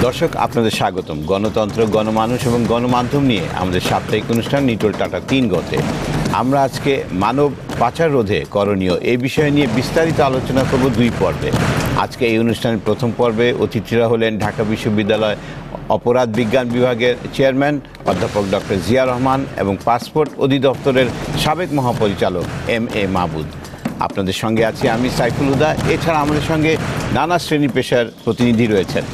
দর্শক আপনাদের স্বাগতম। গণতন্ত্র, গণমানুষ এবং গণমাধ্যম নিয়ে আমাদের সাপ্তাহিক অনুষ্ঠান নিটোল টাটা ৩ গতে আমরা আজকে মানব পাচার রোধে করণীয় এই বিষয় নিয়ে বিস্তারিত আলোচনা করব ২ পর্বে। আজকে এই অনুষ্ঠানের প্রথম পর্বে অতিথিরা হলেন ঢাকা বিশ্ববিদ্যালয় অপরাধ বিজ্ঞান বিভাগের চেয়ারম্যান অধ্যাপক ডক্টর জিয়া রহমান এবং পাসপোর্ট অধিদপ্তরের সাবেক মহাপরিচালক MA মাহবুব। আপনাদের সঙ্গে আছি আমি সাইফুল হুদা। এছাড়া আমাদের সঙ্গে নানা শ্রেণী পেশার প্রতিনিধি রয়েছেন।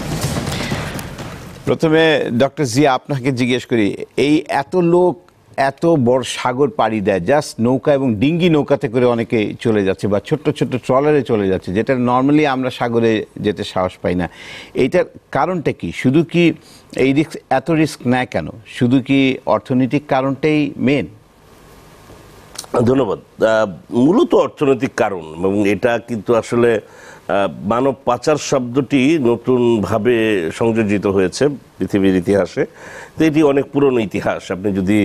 প্রথমে ডক্টর জিয়া আপনাকে জিজ্ঞেস করি, এই এত লোক এত বড় সাগর পাড়ি দেয় জাস্ট নৌকা এবং ডিঙ্গি নৌকাতে করে অনেকে চলে যাচ্ছে বা ছোট্ট ছোট্ট ট্রলারে চলে যাচ্ছে, যেটা নর্মালি আমরা সাগরে যেতে সাহস পাই না। এইটার কারণটা কি? শুধু কি এই রিস্ক, এত রিস্ক নেয় কেন? শুধু কি অর্থনৈতিক কারণটাই মেন? ধন্যবাদ। মূলত অর্থনৈতিক কারণ, এবং এটা কিন্তু আসলে মানব পাচার শব্দটি নতুনভাবে সংযোজিত হয়েছে পৃথিবীর ইতিহাসে। তো এটি অনেক পুরনো ইতিহাস। আপনি যদি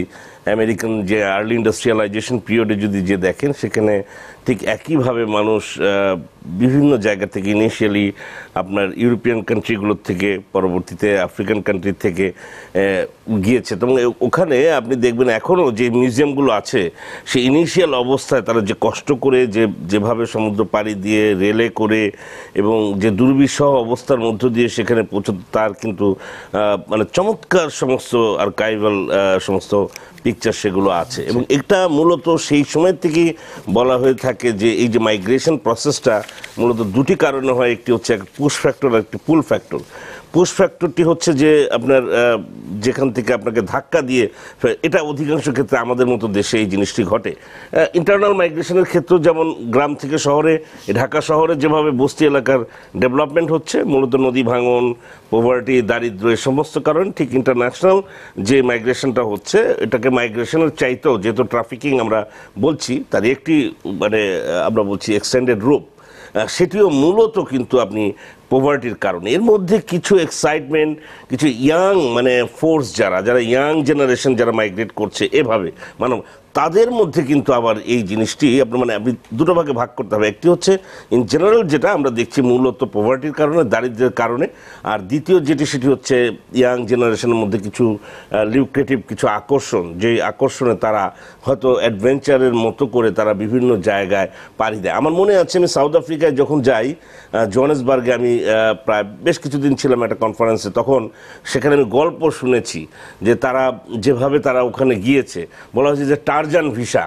আমেরিকান যে আর্লি ইন্ডাস্ট্রিয়ালাইজেশন পিরিয়ডে যদি যে দেখেন, সেখানে ঠিক একইভাবে মানুষ বিভিন্ন জায়গা থেকে ইনিশিয়ালি আপনার ইউরোপিয়ান কান্ট্রিগুলোর থেকে, পরবর্তীতে আফ্রিকান কান্ট্রি থেকে গিয়েছে। এবং ওখানে আপনি দেখবেন এখনও যে মিউজিয়ামগুলো আছে, সেই ইনিশিয়াল অবস্থায় তারা যে কষ্ট করে যেভাবে সমুদ্র পাড়ি দিয়ে রেলে করে এবং যে দুর্বিষহ অবস্থার মধ্য দিয়ে সেখানে পৌঁছতে, তার কিন্তু মানে চমৎকার সমস্ত আর্কাইভাল সমস্ত পিকচার সেগুলো আছে। এবং এটা মূলত সেই সময় থেকেই বলা হয়ে থাকে যে এই যে মাইগ্রেশন প্রসেসটা মূলত দুটি কারণে হয়। একটি হচ্ছে পুশ ফ্যাক্টর আর একটি পুল ফ্যাক্টর। পুশ ফ্যাক্টরটি হচ্ছে যে আপনার যেখান থেকে আপনাকে ধাক্কা দিয়ে, এটা অধিকাংশ ক্ষেত্রে আমাদের মতো দেশে এই জিনিসটি ঘটে। ইন্টারনাল মাইগ্রেশনের ক্ষেত্রেও যেমন গ্রাম থেকে শহরে, ঢাকা শহরে যেভাবে বস্তি এলাকার ডেভেলপমেন্ট হচ্ছে মূলত নদী ভাঙন, পভার্টি, দারিদ্র্য, এই সমস্ত কারণ, ঠিক ইন্টারন্যাশনাল যে মাইগ্রেশনটা হচ্ছে, এটাকে মাইগ্রেশনের চাইতেও যেহেতু ট্রাফিকিং আমরা বলছি, তার একটি মানে আমরা বলছি এক্সটেন্ডেড রূপ, সেটিও মূলত কিন্তু আপনি পভার্টির কারণে। এর মধ্যে কিছু এক্সাইটমেন্ট, কিছু ইয়াং মানে ফোর্স, যারা ইয়াং জেনারেশন যারা মাইগ্রেট করছে এভাবে মানব, তাদের মধ্যে কিন্তু আবার এই জিনিসটি আপনার মানে আপনি দুটো ভাগে ভাগ করতে হবে। একটি হচ্ছে ইন জেনারেল যেটা আমরা দেখছি মূলত পভার্টির কারণে, দারিদ্র্যের কারণে, আর দ্বিতীয় যেটি সেটি হচ্ছে ইয়াং জেনারেশনের মধ্যে কিছু লিউক্রেটিভ কিছু আকর্ষণ, যেই আকর্ষণে তারা হয়তো অ্যাডভেঞ্চারের মতো করে তারা বিভিন্ন জায়গায় পাড়ি দেয়। আমার মনে আছে আমি সাউথ আফ্রিকায় যখন যাই, জোহানেসবার্গে আমি প্রায় বেশ কিছুদিন ছিলাম একটা কনফারেন্সে, তখন সেখানে আমি গল্প শুনেছি যে তারা যেভাবে তারা ওখানে গিয়েছে, বলা হয়েছে যে টারজান ভিসা,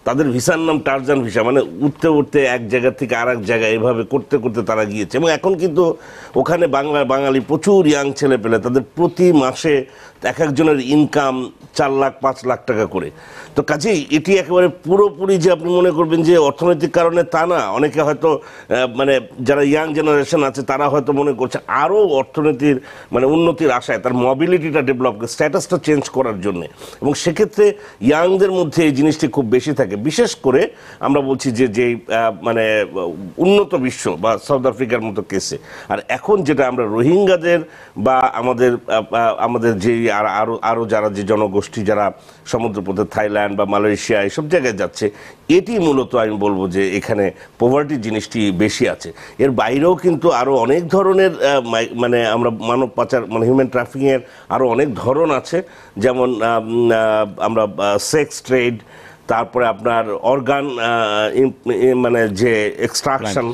তাদের ভিসার নাম টারজান ভিসা, মানে উঠতে উঠতে এক জায়গা থেকে আর এক জায়গায় এভাবে করতে করতে তারা গিয়েছে। এবং এখন কিন্তু ওখানে বাঙালি প্রচুর ইয়াং ছেলে পেলে, তাদের প্রতি মাসে এক একজনের ইনকাম 4 লাখ 5 লাখ টাকা করে। তো কাজেই এটি একেবারে পুরোপুরি যে আপনি মনে করবেন যে অর্থনৈতিক কারণে, তা না। অনেকে হয়তো মানে যারা ইয়াং জেনারেশন আছে তারা হয়তো মনে করছে আরও অর্থনীতির মানে উন্নতির আশায় তার মোবিলিটিটা ডেভেলপ, স্ট্যাটাসটা চেঞ্জ করার জন্যে। এবং সেক্ষেত্রে ইয়াংদের মধ্যে এই জিনিসটি খুব বেশি থাকে। বিশেষ করে আমরা বলছি যে মানে উন্নত বিশ্ব বা সাউথ আফ্রিকার মতো কেসে। আর এখন যেটা আমরা রোহিঙ্গাদের বা আমাদের যে আরও যারা যে জনগোষ্ঠী যারা সমুদ্রপথে থাইল্যান্ড বা মালয়েশিয়া এসব জায়গায় যাচ্ছে, এটি মূলত আমি বলবো যে এখানে পভার্টি জিনিসটি বেশি আছে। এর বাইরেও কিন্তু আরও অনেক ধরনের মানে আমরা মানব পাচার মানে হিউম্যান ট্রাফিকিংয়ের আরও অনেক ধরন আছে। যেমন আমরা সেক্স ট্রেড, তারপরে আপনার অর্গান মানে যে এক্সট্রাকশন,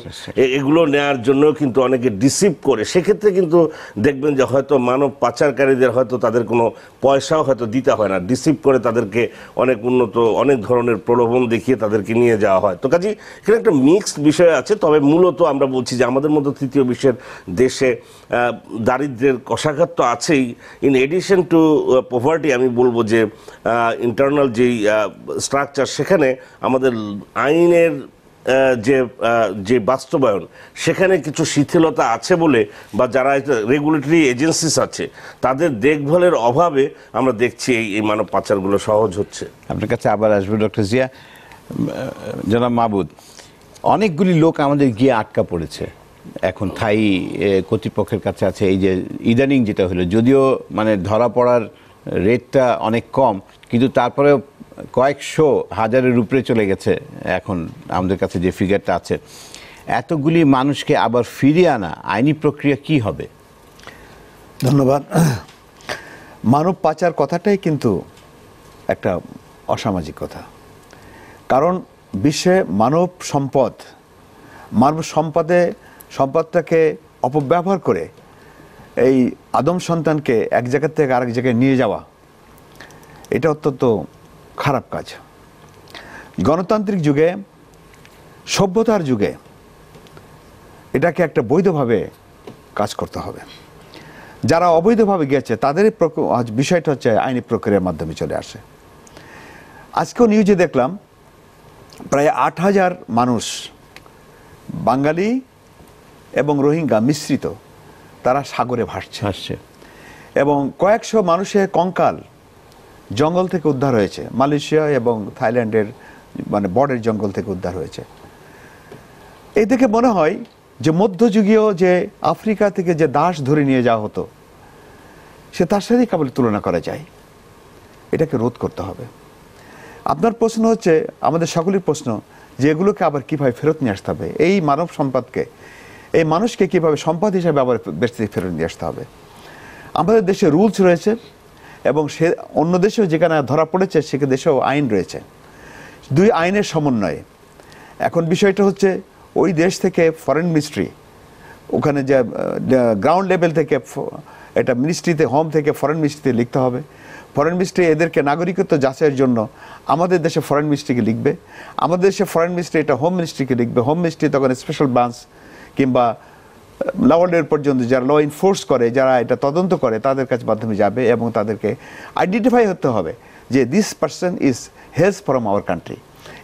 এগুলো নেওয়ার জন্য কিন্তু অনেকে ডিসিভ করে। সেক্ষেত্রে কিন্তু দেখবেন যে হয়তো মানব পাচারকারীদের হয়তো তাদের কোনো পয়সাও হয়তো দিতে হয় না, ডিসিভ করে তাদেরকে অনেক উন্নত অনেক ধরনের প্রলোভন দেখিয়ে তাদেরকে নিয়ে যাওয়া হয়। তো কাজেই এখানে একটা মিক্সড বিষয় আছে। তবে মূলত আমরা বলছি যে আমাদের মতো তৃতীয় বিশ্বের দেশে দারিদ্র্যের কষাঘাত তো আছেই। ইন এডিশন টু পভার্টি আমি বলবো যে ইন্টারনাল যেই স্ট্রাকচার, সেখানে আমাদের আইনের যে বাস্তবায়ন, সেখানে কিছু শিথিলতা আছে বলে, বা যারা রেগুলেটরি এজেন্সিস আছে তাদের দেখভালের অভাবে আমরা দেখছি এই মানব পাচারগুলো সহজ হচ্ছে। আপনার কাছে আবার আসবো ডক্টর জিয়া। জনাব মাহবুব, অনেকগুলি লোক আমাদের গিয়ে আটকা পড়েছে, এখন থাই কর্তৃপক্ষের কাছে আছে। এই যে ইদানিং যেটা হলো, যদিও মানে ধরা পড়ার রেটটা অনেক কম, কিন্তু তারপরেও কয়েকশো হাজারের উপরে চলে গেছে এখন আমাদের কাছে যে ফিগারটা আছে। এতগুলি মানুষকে আবার ফিরিয়ে আনা আইনি প্রক্রিয়া কি হবে? ধন্যবাদ। মানব পাচার কথাটাই কিন্তু একটা অসামাজিক কথা, কারণ বিশ্বে মানব সম্পদটাকে অপব্যবহার করে এই আদম সন্তানকে এক জায়গা থেকে আরেক জায়গায় নিয়ে যাওয়া, এটা অত্যন্ত খারাপ কাজ। গণতান্ত্রিক যুগে, সভ্যতার যুগে এটাকে একটা বৈধভাবে কাজ করতে হবে। যারা অবৈধভাবে গেছে তাদের বিষয়টা হচ্ছে আইনি প্রক্রিয়ার মাধ্যমে চলে আসে। আজকেও নিউজে দেখলাম প্রায় ৮,০০০ মানুষ, বাঙালি এবং রোহিঙ্গা মিশ্রিত, তারা সাগরে ভাসছে এবং কয়েকশো মানুষের কঙ্কাল জঙ্গল থেকে উদ্ধার হয়েছে। মালয়েশিয়া এবং থাইল্যান্ডের বর্ডার জঙ্গল থেকে উদ্ধার হয়েছে। এই দেখে মনে হয় যে মধ্যযুগীয় যে আফ্রিকা থেকে যে দাস ধরে নিয়ে যাওয়া হতো, সে তার সাথেই কেবল তুলনা করা যায়। এটাকে রোধ করতে হবে। আপনার প্রশ্ন হচ্ছে, আমাদের সকলের প্রশ্ন, যে এগুলোকে আবার কীভাবে ফেরত নিয়ে আসতে হবে, এই মানব সম্পদকে, এই মানুষকে কীভাবে সম্পদ হিসাবে আবার বেশি ফেরত নিয়ে আসতে হবে। আমাদের দেশে রুলস রয়েছে এবং সে অন্য দেশেও যেখানে ধরা পড়েছে সেখানে দেশেও আইন রয়েছে, দুই আইনের সমন্বয়ে। এখন বিষয়টা হচ্ছে ওই দেশ থেকে ফরেন মিনিস্ট্রি, ওখানে যে গ্রাউন্ড লেভেল থেকে এটা মিনিস্ট্রিতে, হোম থেকে ফরেন মিনিস্ট্রিতে লিখতে হবে। ফরেন মিনিস্ট্রি এদেরকে নাগরিকত্ব যাচাইয়ের জন্য আমাদের দেশে ফরেন মিনিস্ট্রিকে লিখবে, আমাদের দেশে ফরেন মিনিস্ট্রি এটা হোম মিনিস্ট্রিকে লিখবে। হোম মিনিস্ট্রি তখন স্পেশাল ব্রাঞ্চ কিংবা লেভেলের পর্যন্ত যারা ল এনফোর্স করে, যারা এটা তদন্ত করে, তাদের কাছে মাধ্যমে যাবে এবং তাদেরকে আইডেন্টিফাই হতে হবে যে this person is Hales from our country.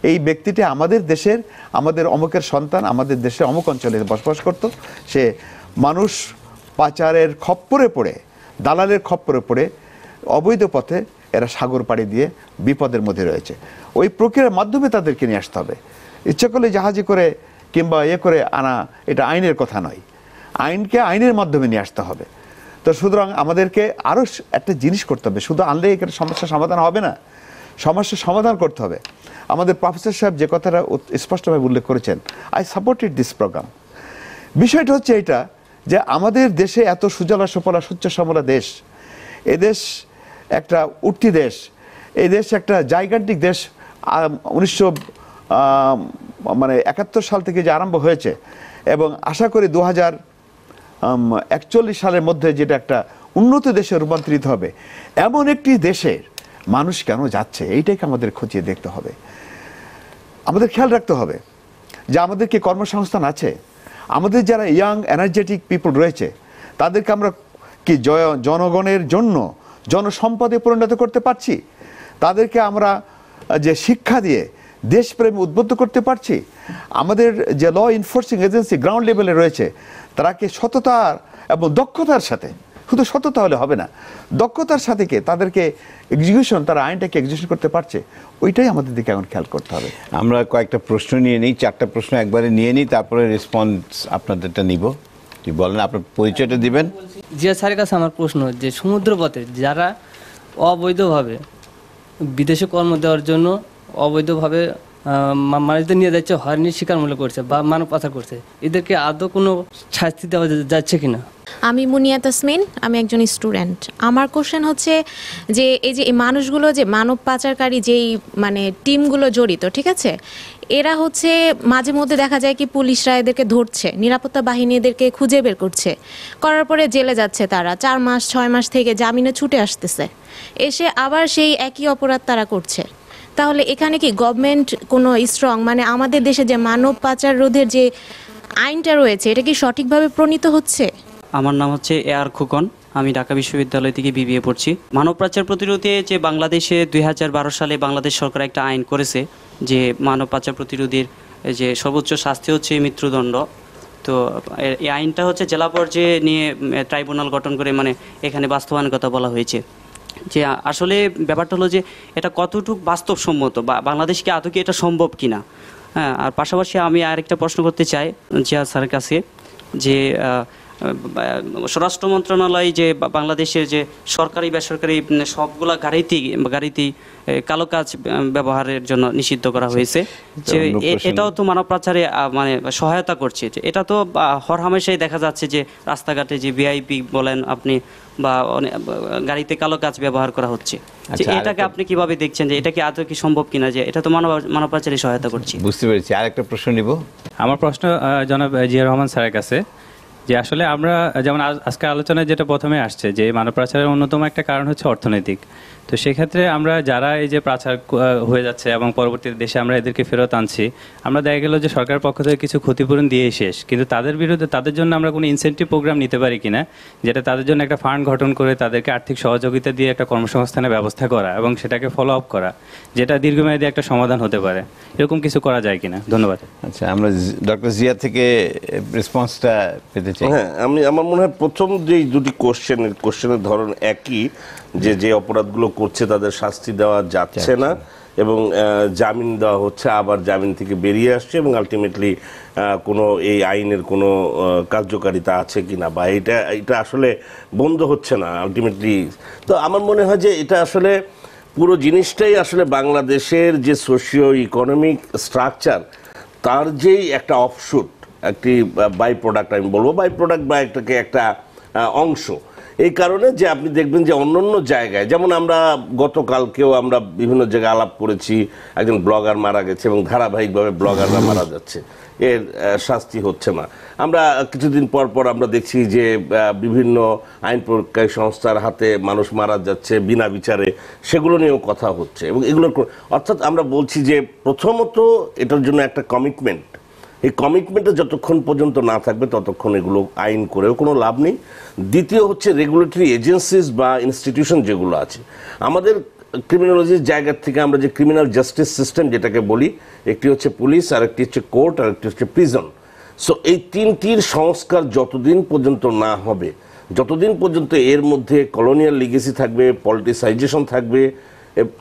এই ব্যক্তিটি আমাদের দেশের, আমাদের অমুকের সন্তান, আমাদের দেশে অমুক অঞ্চলে বসবাস করত, সে মানুষ পাচারের খপ্পরে পড়ে, দালালের খপ্পরে পড়ে অবৈধ পথে এরা সাগর পাড়ি দিয়ে বিপদের মধ্যে রয়েছে। ওই প্রক্রিয়ার মাধ্যমে তাদেরকে নিয়ে আসতে হবে। ইচ্ছা করলে জাহাজে করে কিংবা করে আনা, এটা আইনের কথা নয়। আইনকে আইনের মাধ্যমে নিয়ে আসতে হবে। তো সুতরাং আমাদেরকে আরও একটা জিনিস করতে হবে, শুধু আনলে এখানে সমস্যার সমাধান হবে না, সমস্যার সমাধান করতে হবে। আমাদের প্রফেসর সাহেব যে কথাটা স্পষ্টভাবে উল্লেখ করেছেন, আই সাপোর্টেড দিস প্রোগ্রাম। বিষয়টা হচ্ছে এইটা যে আমাদের দেশে এত সুজলা সুফলা স্বচ্ছ শ্যামলা দেশ, এদেশ একটা উঠতি দেশ, এই দেশ একটা জায়গান্তিক দেশ। 1971 সাল থেকে যে আরম্ভ হয়েছে এবং আশা করি 2041 সালের মধ্যে যেটা একটা উন্নত দেশে রূপান্তরিত হবে, এমন একটি দেশের মানুষ কেন যাচ্ছে, এইটাকে আমাদের খতিয়ে দেখতে হবে। আমাদের খেয়াল রাখতে হবে যে আমাদের কি কর্মসংস্থান আছে, আমাদের যারা ইয়াং এনার্জেটিক পিপল রয়েছে তাদেরকে আমরা কি জনগণের জন্য জনসম্পদে পরিণত করতে পারছি, তাদেরকে আমরা যে শিক্ষা দিয়ে দেশপ্রেম উদ্বুদ্ধ করতে পারছি, আমাদের যে ল এনফোর্সিং এজেন্সি গ্রাউন্ড লেভেলে রয়েছে তারা কি সততার এবং দক্ষতার সাথে, শুধু সততা হলে হবে না, দক্ষতার সাথে তাদেরকে এক্সিকিউশন, তারা আইনটাকে এক্সিকিউশন করতে পারছে, ওইটাই আমাদের দিকে এখন খেয়াল করতে হবে। আমরা কয়েকটা প্রশ্ন নিয়ে নিই, 4টা প্রশ্ন একবারে নিয়ে নিই, তারপরে রেসপন্স আপনাদেরটা নিব। কি বলেন, আপনার পরিচয়টা দিবেন? জিয়া স্যারের কাছে আমার প্রশ্ন যে সমুদ্রপথে যারা অবৈধভাবে বিদেশে কর্ম দেওয়ার জন্য অবৈধভাবে মানুষদের নিয়ে যাচ্ছে, হয়রানির শিকার মূল্য করছে বা মানব পাচার করছে, এদেরকে আদৌ কোনো শাস্তি দেওয়া যাচ্ছে কিনা? আমি মুনিয়া তাসমিন, আমি একজন স্টুডেন্ট। আমার কোশ্চেন হচ্ছে যে এই যে এই মানুষগুলো যে মানব পাচারকারী যেই টিমগুলো জড়িত, ঠিক আছে, এরা হচ্ছে মাঝে মধ্যে দেখা যায় কি পুলিশরা এদেরকে ধরছে, নিরাপত্তা বাহিনী এদেরকে খুঁজে বের করছে, করার পরে জেলে যাচ্ছে তারা 4 মাস 6 মাস থেকে জামিনে ছুটে আসতেছে, এসে আবার সেই একই অপরাধ তারা করছে। তাহলে এখানে কি গভর্নমেন্ট কোনো স্ট্রং, আমাদের দেশে যে মানব পাচার রোধের যে আইনটা রয়েছে, এটা কি সঠিকভাবে প্রণীত হচ্ছে? আমার নাম হচ্ছে এআর খোকন, আমি ঢাকা বিশ্ববিদ্যালয় থেকে বিবিএ পড়ছি। মানব পাচার প্রতিরোধে যে বাংলাদেশে 2012 সালে বাংলাদেশ সরকার একটা আইন করেছে যে মানব পাচার প্রতিরোধের যে সর্বোচ্চ শাস্তি হচ্ছে মৃত্যুদণ্ড। তো এই আইনটা হচ্ছে জেলা পর্যায়ে নিয়ে ট্রাইব্যুনাল গঠন করে এখানে বাস্তবায়নের কথা বলা হয়েছে। যে আসলে ব্যাপারটা হলো যে এটা কতটুকু বাস্তবসম্মত বা বাংলাদেশ কি আদৌ কি এটা সম্ভব কিনা। হ্যাঁ, আর পাশাপাশি আমি আরেকটা প্রশ্ন করতে চাই জিয়া স্যারের কাছে যে স্বরাষ্ট্র মন্ত্রণালয় যে বাংলাদেশের যে সরকারি বেসরকারি সবগুলা গাড়িতেই কালো কাজ ব্যবহারের জন্য নিষিদ্ধ করা হয়েছে, যে এটাও তো মানব পাচারে মানে সহায়তা করছে। যে এটা তো হরহামেশাই দেখা যাচ্ছে যে রাস্তাঘাটে যে ভিআইপি বলেন আপনি বা গাড়িতে কালো কাজ ব্যবহার করা হচ্ছে। যে এটাকে আপনি কিভাবে দেখছেন, যে এটা কি আদৌ কি সম্ভব কিনা, যে এটা তো মানব পাচারে সহায়তা করছে? বুঝতে পেরেছি। আরেকটা প্রশ্ন নিব। আমার প্রশ্ন জনাব জিয়া রহমান স্যারের কাছে, যে আসলে আমরা যেমন আজকে আলোচনায় যেটা প্রথমে আসছে যে মানব পাচারের অন্যতম একটা কারণ হচ্ছে অর্থনৈতিক। তো সেক্ষেত্রে আমরা যারা এই যে পাচার হয়ে যাচ্ছে এবং পরবর্তীতে দেশে আমরা এদেরকে ফেরত আনছি, আমরা দেখা গেল যে সরকারের পক্ষ থেকে কিছু ক্ষতিপূরণ দিয়েই শেষ, কিন্তু তাদের বিরুদ্ধে তাদের জন্য আমরা কোনো ইনসেন্টিভ প্রোগ্রাম নিতে পারি কিনা, যেটা তাদের জন্য একটা ফান্ড গঠন করে তাদেরকে আর্থিক সহযোগিতা দিয়ে একটা কর্মসংস্থানের ব্যবস্থা করা এবং সেটাকে ফলো আপ করা, যেটা দীর্ঘমেয়াদী একটা সমাধান হতে পারে, এরকম কিছু করা যায় কিনা? ধন্যবাদ। আচ্ছা, আমরা ডক্টর জিয়া থেকে রেসপন্সটা পেতে চাই। হ্যাঁ, আমার মনে হয় প্রথম যে দুটি কোশ্চেনের ধরন একই, যে অপরাধগুলো করছে তাদের শাস্তি দেওয়া যাচ্ছে না এবং জামিন দেওয়া হচ্ছে, আবার জামিন থেকে বেরিয়ে আসছে, এবং আলটিমেটলি কোনো এই আইনের কোনো কার্যকারিতা আছে কিনা, বা এটা আসলে বন্ধ হচ্ছে না আলটিমেটলি। তো আমার মনে হয় যে এটা আসলে পুরো জিনিসটাই আসলে বাংলাদেশের যে সোশিও ইকোনমিক স্ট্রাকচার, তার যেই একটা অফশুট, একটি বাই প্রোডাক্ট, আমি বলবো বাই প্রোডাক্ট বা এটাকে একটা অংশ। এই কারণে যে আপনি দেখবেন যে অন্য জায়গায়, যেমন আমরা গতকালকেও আমরা বিভিন্ন জায়গায় আলাপ করেছি, একজন ব্লগার মারা গেছে এবং ধারাবাহিকভাবে ব্লগাররা মারা যাচ্ছে, এর শাস্তি হচ্ছে না। আমরা কিছুদিন পর আমরা দেখছি যে বিভিন্ন আইন প্রয়োগকারী সংস্থার হাতে মানুষ মারা যাচ্ছে বিনা বিচারে, সেগুলো নিয়েও কথা হচ্ছে। এবং এগুলোর অর্থাৎ আমরা বলছি যে প্রথমত এটার জন্য একটা কমিটমেন্ট, এই কমিটমেন্টে যতক্ষণ পর্যন্ত না থাকবে ততক্ষণ এগুলো আইন করেও কোনো লাভ নেই। দ্বিতীয় হচ্ছে রেগুলেটরি এজেন্সিস বা ইনস্টিটিউশন যেগুলো আছে আমাদের ক্রিমিনোলজির জায়গা থেকে, আমরা যে ক্রিমিনাল জাস্টিস সিস্টেম যেটাকে বলি, একটি হচ্ছে পুলিশ, আর একটি হচ্ছে কোর্ট, আর একটি হচ্ছে প্রিজন। সো এই তিনটির সংস্কার যতদিন পর্যন্ত না হবে, যতদিন পর্যন্ত এর মধ্যে কলোনিয়াল লিগেসি থাকবে, পলিটিসাইজেশন থাকবে,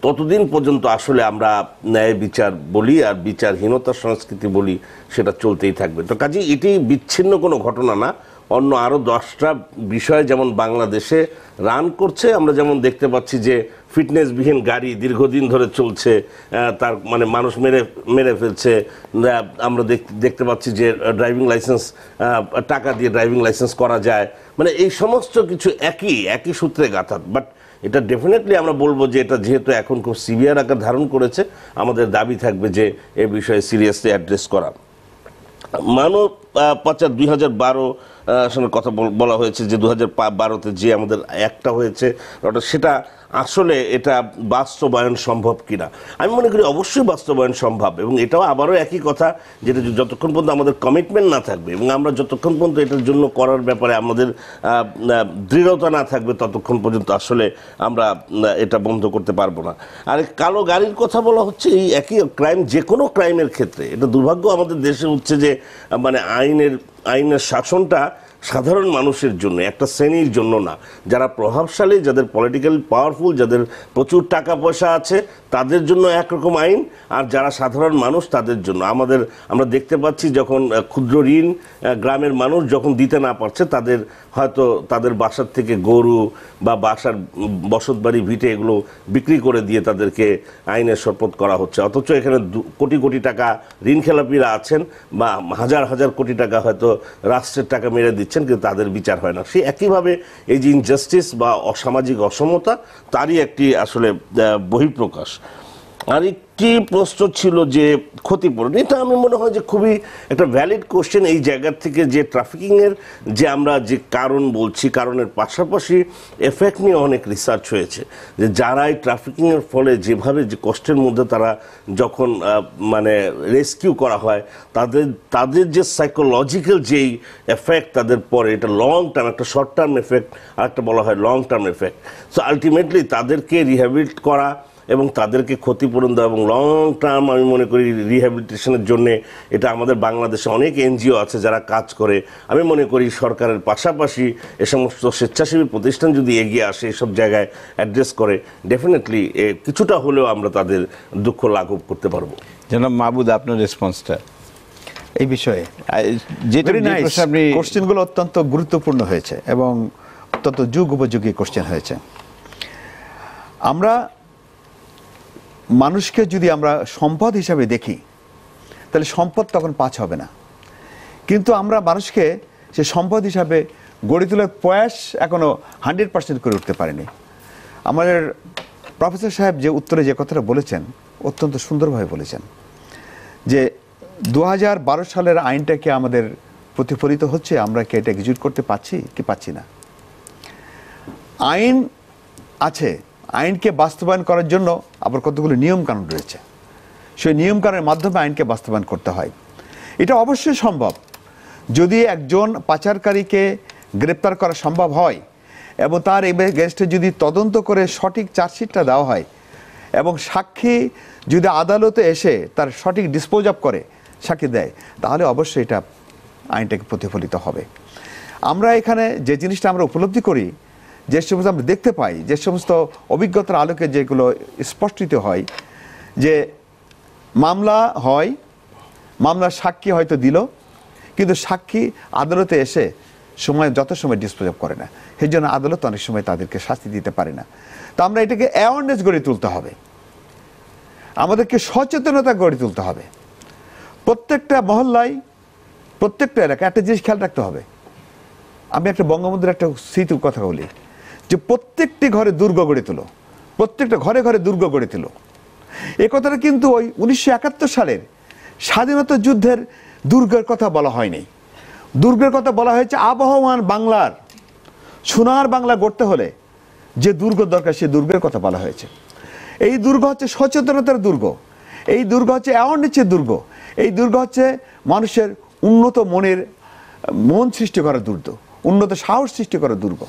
ততদিন পর্যন্ত আসলে আমরা ন্যায় বিচার বলি আর বিচারহীনতার সংস্কৃতি বলি, সেটা চলতেই থাকবে। তো কাজেই এটি বিচ্ছিন্ন কোনো ঘটনা না, অন্য আরও 10টা বিষয় যেমন বাংলাদেশে রান করছে। আমরা যেমন দেখতে পাচ্ছি যে ফিটনেসবিহীন গাড়ি দীর্ঘদিন ধরে চলছে, তার মানে মানুষ মেরে ফেলছে। আমরা দেখতে পাচ্ছি যে ড্রাইভিং লাইসেন্স, টাকা দিয়ে ড্রাইভিং লাইসেন্স করা যায়, মানে এই সমস্ত কিছু একই সূত্রে গাঁথা। বাট এটা ডেফিনেটলি আমরা বলবো যে এটা যেহেতু এখন খুব সিভিয়ার আকার ধারণ করেছে, আমাদের দাবি থাকবে যে এ বিষয়ে সিরিয়াসলি অ্যাড্রেস করা। মানব পাচার 2012 সনের কথা বলা হয়েছে, যে 2012-তে যে আমাদের একটা হয়েছে, সেটা আসলে এটা বাস্তবায়ন সম্ভব কিনা। আমি মনে করি অবশ্যই বাস্তবায়ন সম্ভব, এবং এটাও আবারও একই কথা, যেটা যতক্ষণ পর্যন্ত আমাদের কমিটমেন্ট না থাকবে এবং আমরা যতক্ষণ পর্যন্ত এটার জন্য করার ব্যাপারে আমাদের দৃঢ়তা না থাকবে, ততক্ষণ পর্যন্ত আসলে আমরা এটা বন্ধ করতে পারবো না। আর কালো গাড়ির কথা বলা হচ্ছে, এই একই ক্রাইম, যে কোনো ক্রাইমের ক্ষেত্রে এটা দুর্ভাগ্য আমাদের দেশে হচ্ছে যে মানে আইনের শাসনটা সাধারণ মানুষের জন্য, একটা শ্রেণীর জন্য না। যারা প্রভাবশালী, যাদের পলিটিক্যাল পাওয়ারফুল, যাদের প্রচুর টাকা পয়সা আছে, তাদের জন্য একরকম আইন, আর যারা সাধারণ মানুষ তাদের জন্য। আমরা দেখতে পাচ্ছি যখন ক্ষুদ্র ঋণ গ্রামের মানুষ যখন দিতে না পারছে, হয়তো তাদের বাসার থেকে গরু বা বাসার বসতবাড়ি ভিটে এগুলো বিক্রি করে দিয়ে তাদেরকে আইনের শপথ করা হচ্ছে। অথচ এখানে কোটি কোটি টাকা ঋণ খেলাপিরা আছেন, বা হাজার হাজার কোটি টাকা হয়তো রাষ্ট্রের টাকা মেরে দিচ্ছেন, কিন্তু তাদের বিচার হয় না। সেই একইভাবে এই যে ইনজাস্টিস বা অসামাজিক অসমতা, তারই একটি আসলে বহিঃপ্রকাশ। আর একটি প্রশ্ন ছিল যে ক্ষতিপূরণ, এটা আমি মনে হয় যে খুবই একটা ভ্যালিড কোশ্চেন। এই জায়গার থেকে যে ট্রাফিকিংয়ের যে আমরা যে কারণ বলছি, কারণের পাশাপাশি এফেক্ট নিয়ে অনেক রিসার্চ হয়েছে, যে যারা এই ট্রাফিকিংয়ের ফলে যেভাবে যে কষ্টের মধ্যে তারা যখন মানে রেস্কিউ করা হয়, তাদের যে সাইকোলজিক্যাল যেই এফেক্ট তাদের পরে, এটা লং টার্ম, একটা শর্ট টার্ম এফেক্ট, আর একটা বলা হয় long term effect. So ultimately তাদেরকে রিহ্যাবিলিট করা এবং তাদেরকে ক্ষতিপূরণ দেওয়া এবং লং টার্ম, আমি মনে করি রিহ্যাবিলিটেশনের জন্য এটা আমাদের বাংলাদেশে অনেক এনজিও আছে যারা কাজ করে। আমি মনে করি সরকারের পাশাপাশি এ সমস্ত স্বেচ্ছাসেবী প্রতিষ্ঠান যদি এগিয়ে আসে, এসব জায়গায় অ্যাড্রেস করে, ডেফিনেটলি কিছুটা হলেও আমরা তাদের দুঃখ লাঘব করতে পারবো। জনাব মাহবুদ, আপনার রেসপন্সটা। এই বিষয়ে। যেটা Very যে nice. প্রশ্ন আপনি কোশ্চেনগুলো অত্যন্ত গুরুত্বপূর্ণ হয়েছে এবং অত্যন্ত যুগ উপযোগী কোশ্চেন হয়েছে। আমরা মানুষকে যদি আমরা সম্পদ হিসাবে দেখি তাহলে সম্পদ তখন 5 হবে না, কিন্তু আমরা মানুষকে সে সম্পদ হিসাবে গড়ে তোলার প্রয়াস এখনো 100% করে উঠতে পারিনি। আমাদের প্রফেসর সাহেব যে উত্তরে যে কথাটা বলেছেন অত্যন্ত সুন্দরভাবে বলেছেন যে 2012 সালের আইনটাকে আমাদের প্রতিফলিত হচ্ছে, আমরা কি এটা এক্সিকিউট করতে পারছি কি পাচ্ছি না। আইন আছে, আইনকে বাস্তবায়ন করার জন্য আবার কতগুলো নিয়ম কানুন রয়েছে, সেই নিয়ম কানুনের মাধ্যমে আইনকে বাস্তবায়ন করতে হয়। এটা অবশ্যই সম্ভব যদি একজন পাচারকারীকে গ্রেপ্তার করা সম্ভব হয় এবং তার এগেইনস্টে যদি তদন্ত করে সঠিক চার্জশিটটা দেওয়া হয় এবং সাক্ষী যদি আদালতে এসে তার সঠিক ডিসপোজ অফ করে সাক্ষী দেয়, তাহলে অবশ্যই এটা আইনটাকে প্রতিফলিত হবে। আমরা এখানে যে জিনিসটা আমরা উপলব্ধি করি, যে সমস্ত আমরা দেখতে পাই, যে সমস্ত অভিজ্ঞতার আলোকে যেগুলো স্পষ্টিত হয়, যে মামলা হয়, মামলার সাক্ষী হয়তো দিল, কিন্তু সাক্ষী আদালতে এসে যত সময় ডিসপোজ অফ করে না, সেই জন্য আদালত অনেক সময় তাদেরকে শাস্তি দিতে পারে না। তো আমরা এটাকে অ্যাওয়ারনেস গড়ে তুলতে হবে, আমাদেরকে সচেতনতা গড়ে তুলতে হবে। প্রত্যেকটা মহল্লায়, প্রত্যেকটা এলাকায় একটা জিনিস খেয়াল রাখতে হবে। আমি একটা বঙ্গবন্ধুর একটা স্মৃতির কথা বলি যে প্রত্যেকটি ঘরে দুর্গ গড়ে তোলো, প্রত্যেকটা ঘরে ঘরে দুর্গ গড়ে তোলো। এ কথাটা কিন্তু ওই 1971 সালের স্বাধীনতা যুদ্ধের দুর্গের কথা বলা হয়নি, দুর্গের কথা বলা হয়েছে আবহমান বাংলার সোনার বাংলা গড়তে হলে যে দুর্গ দরকার সেই দুর্গের কথা বলা হয়েছে। এই দুর্গ হচ্ছে সচেতনতার দুর্গ, এই দুর্গ হচ্ছে অ্যাওয়ারনেসের দুর্গ, এই দুর্গ হচ্ছে মানুষের উন্নত মন সৃষ্টি করার দুর্গ, উন্নত সাহস সৃষ্টি করার দুর্গ।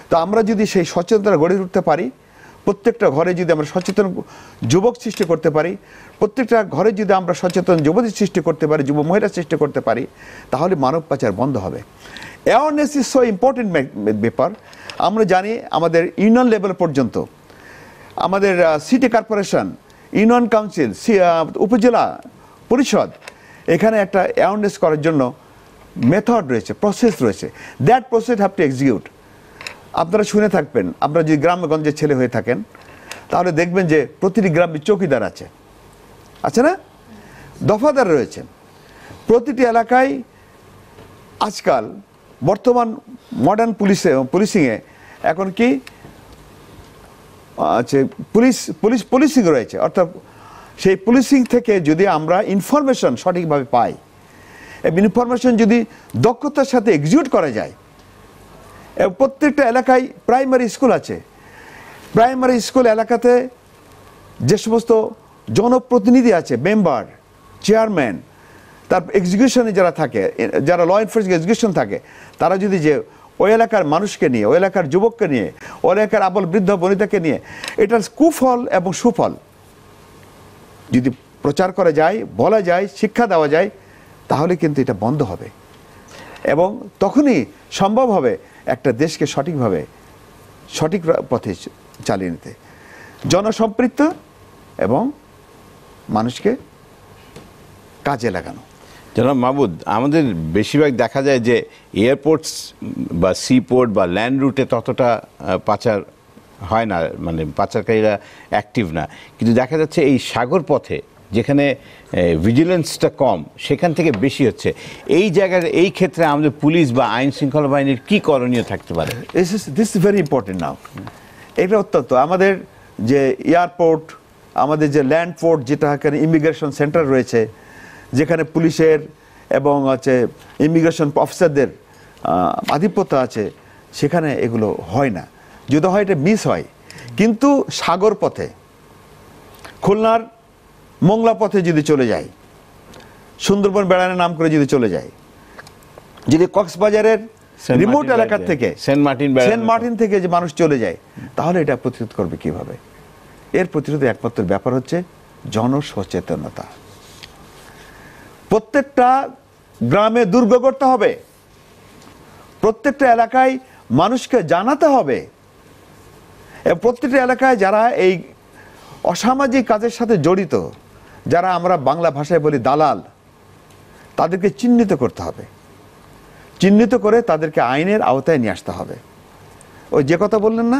তো আমরা যদি সেই সচেতনতা গড়ে উঠতে পারি, প্রত্যেকটা ঘরে যদি আমরা সচেতন যুবক সৃষ্টি করতে পারি, প্রত্যেকটা ঘরে যদি আমরা সচেতন যুবতী সৃষ্টি করতে পারি, যুব মহিলা সৃষ্টি করতে পারি, তাহলে মানব পাচার বন্ধ হবে। অ্যাওয়ারনেস ইজ সো ইম্পর্টেন্ট ব্যাপার। আমরা জানি আমাদের ইউনিয়ন লেভেল পর্যন্ত, আমাদের সিটি কর্পোরেশন, ইউনিয়ন কাউন্সিল, উপজেলা পরিষদ, এখানে একটা অ্যাওয়ারনেস করার জন্য মেথড রয়েছে, প্রসেস রয়েছে। That process have to execute. আপনারা শুনে থাকবেন, আপনারা যদি গ্রামগঞ্জের ছেলে হয়ে থাকেন তাহলে দেখবেন যে প্রতিটি গ্রামে চৌকিদার আছে না, দফাদার রয়েছে। প্রতিটি এলাকায় আজকাল বর্তমান মডার্ন পুলিশিংয়ে এখন কি আছে, পুলিশিং রয়েছে। অর্থাৎ সেই পুলিশিং থেকে যদি আমরা ইনফরমেশন সঠিকভাবে পাই এবং ইনফরমেশন যদি দক্ষতার সাথে এক্সিকিউট করা যায়, প্রত্যেকটা এলাকায় প্রাইমারি স্কুল আছে, প্রাইমারি স্কুল এলাকাতে যে সমস্ত জনপ্রতিনিধি আছে, মেম্বার, চেয়ারম্যান, তার এক্সিকিউশনে যারা থাকে, যারা ল এনফোর্সমেন্ট এক্সিকিউশন থাকে, তারা যদি যে ওই এলাকার মানুষকে নিয়ে, ওই এলাকার যুবককে নিয়ে, ওই এলাকার আবল বৃদ্ধ বনিতাকে নিয়ে এটার কুফল এবং সুফল যদি প্রচার করা যায়, বলা যায়, শিক্ষা দেওয়া যায়, তাহলে কিন্তু এটা বন্ধ হবে এবং তখনই সম্ভব হবে একটা দেশকে সঠিকভাবে সঠিক পথে চালিয়ে নিতে। জনসম্পৃক্ত এবং মানুষকে কাজে লাগানো। জনাব মাহবুব, আমাদের বেশিরভাগ দেখা যায় যে এয়ারপোর্টস বা সি পোর্ট বা ল্যান্ড রুটে ততটা পাচার হয় না, মানে পাচারকারীরা অ্যাক্টিভ না, কিন্তু দেখা যাচ্ছে এই সাগর পথে যেখানে ভিজিলেন্সটা কম সেখান থেকে বেশি হচ্ছে। এই জায়গার এই ক্ষেত্রে আমাদের পুলিশ বা আইন শৃঙ্খলা বাহিনীর কী করণীয় থাকতে পারে? দিস ইজ ভেরি ইম্পর্টেন্ট নাও। এটা অত্যন্ত আমাদের যে এয়ারপোর্ট, আমাদের যে ল্যান্ড পোর্ট, যেটা এখানে ইমিগ্রেশন সেন্টার রয়েছে, যেখানে পুলিশের এবং ইমিগ্রেশন অফিসারদের আধিপত্য আছে, সেখানে এগুলো হয় না। যদি হয় এটা মিস হয়। কিন্তু সাগর পথে, খুলনার মোংলা পথে যদি চলে যায়, সুন্দরবন বেড়ানোর নাম করে যদি চলে যায়, যদি কক্সবাজারের রিমোট এলাকার থেকে, সেন্ট মার্টিন থেকে যে মানুষ চলে যায়, তাহলে এটা প্রতিরোধ করবে কিভাবে? এর প্রতিরোধে একমাত্র ব্যাপার হচ্ছে জনসচেতনতা। প্রত্যেকটা গ্রামে দুর্গ করতে হবে, প্রত্যেকটা এলাকায় মানুষকে জানাতে হবে, এবং প্রত্যেকটা এলাকায় যারা এই অসামাজিক কাজের সাথে জড়িত, যারা আমরা বাংলা ভাষায় বলি দালাল, তাদেরকে চিহ্নিত করতে হবে, চিহ্নিত করে তাদেরকে আইনের আওতায় নিয়ে আসতে হবে। ওই যে কথা বললেন না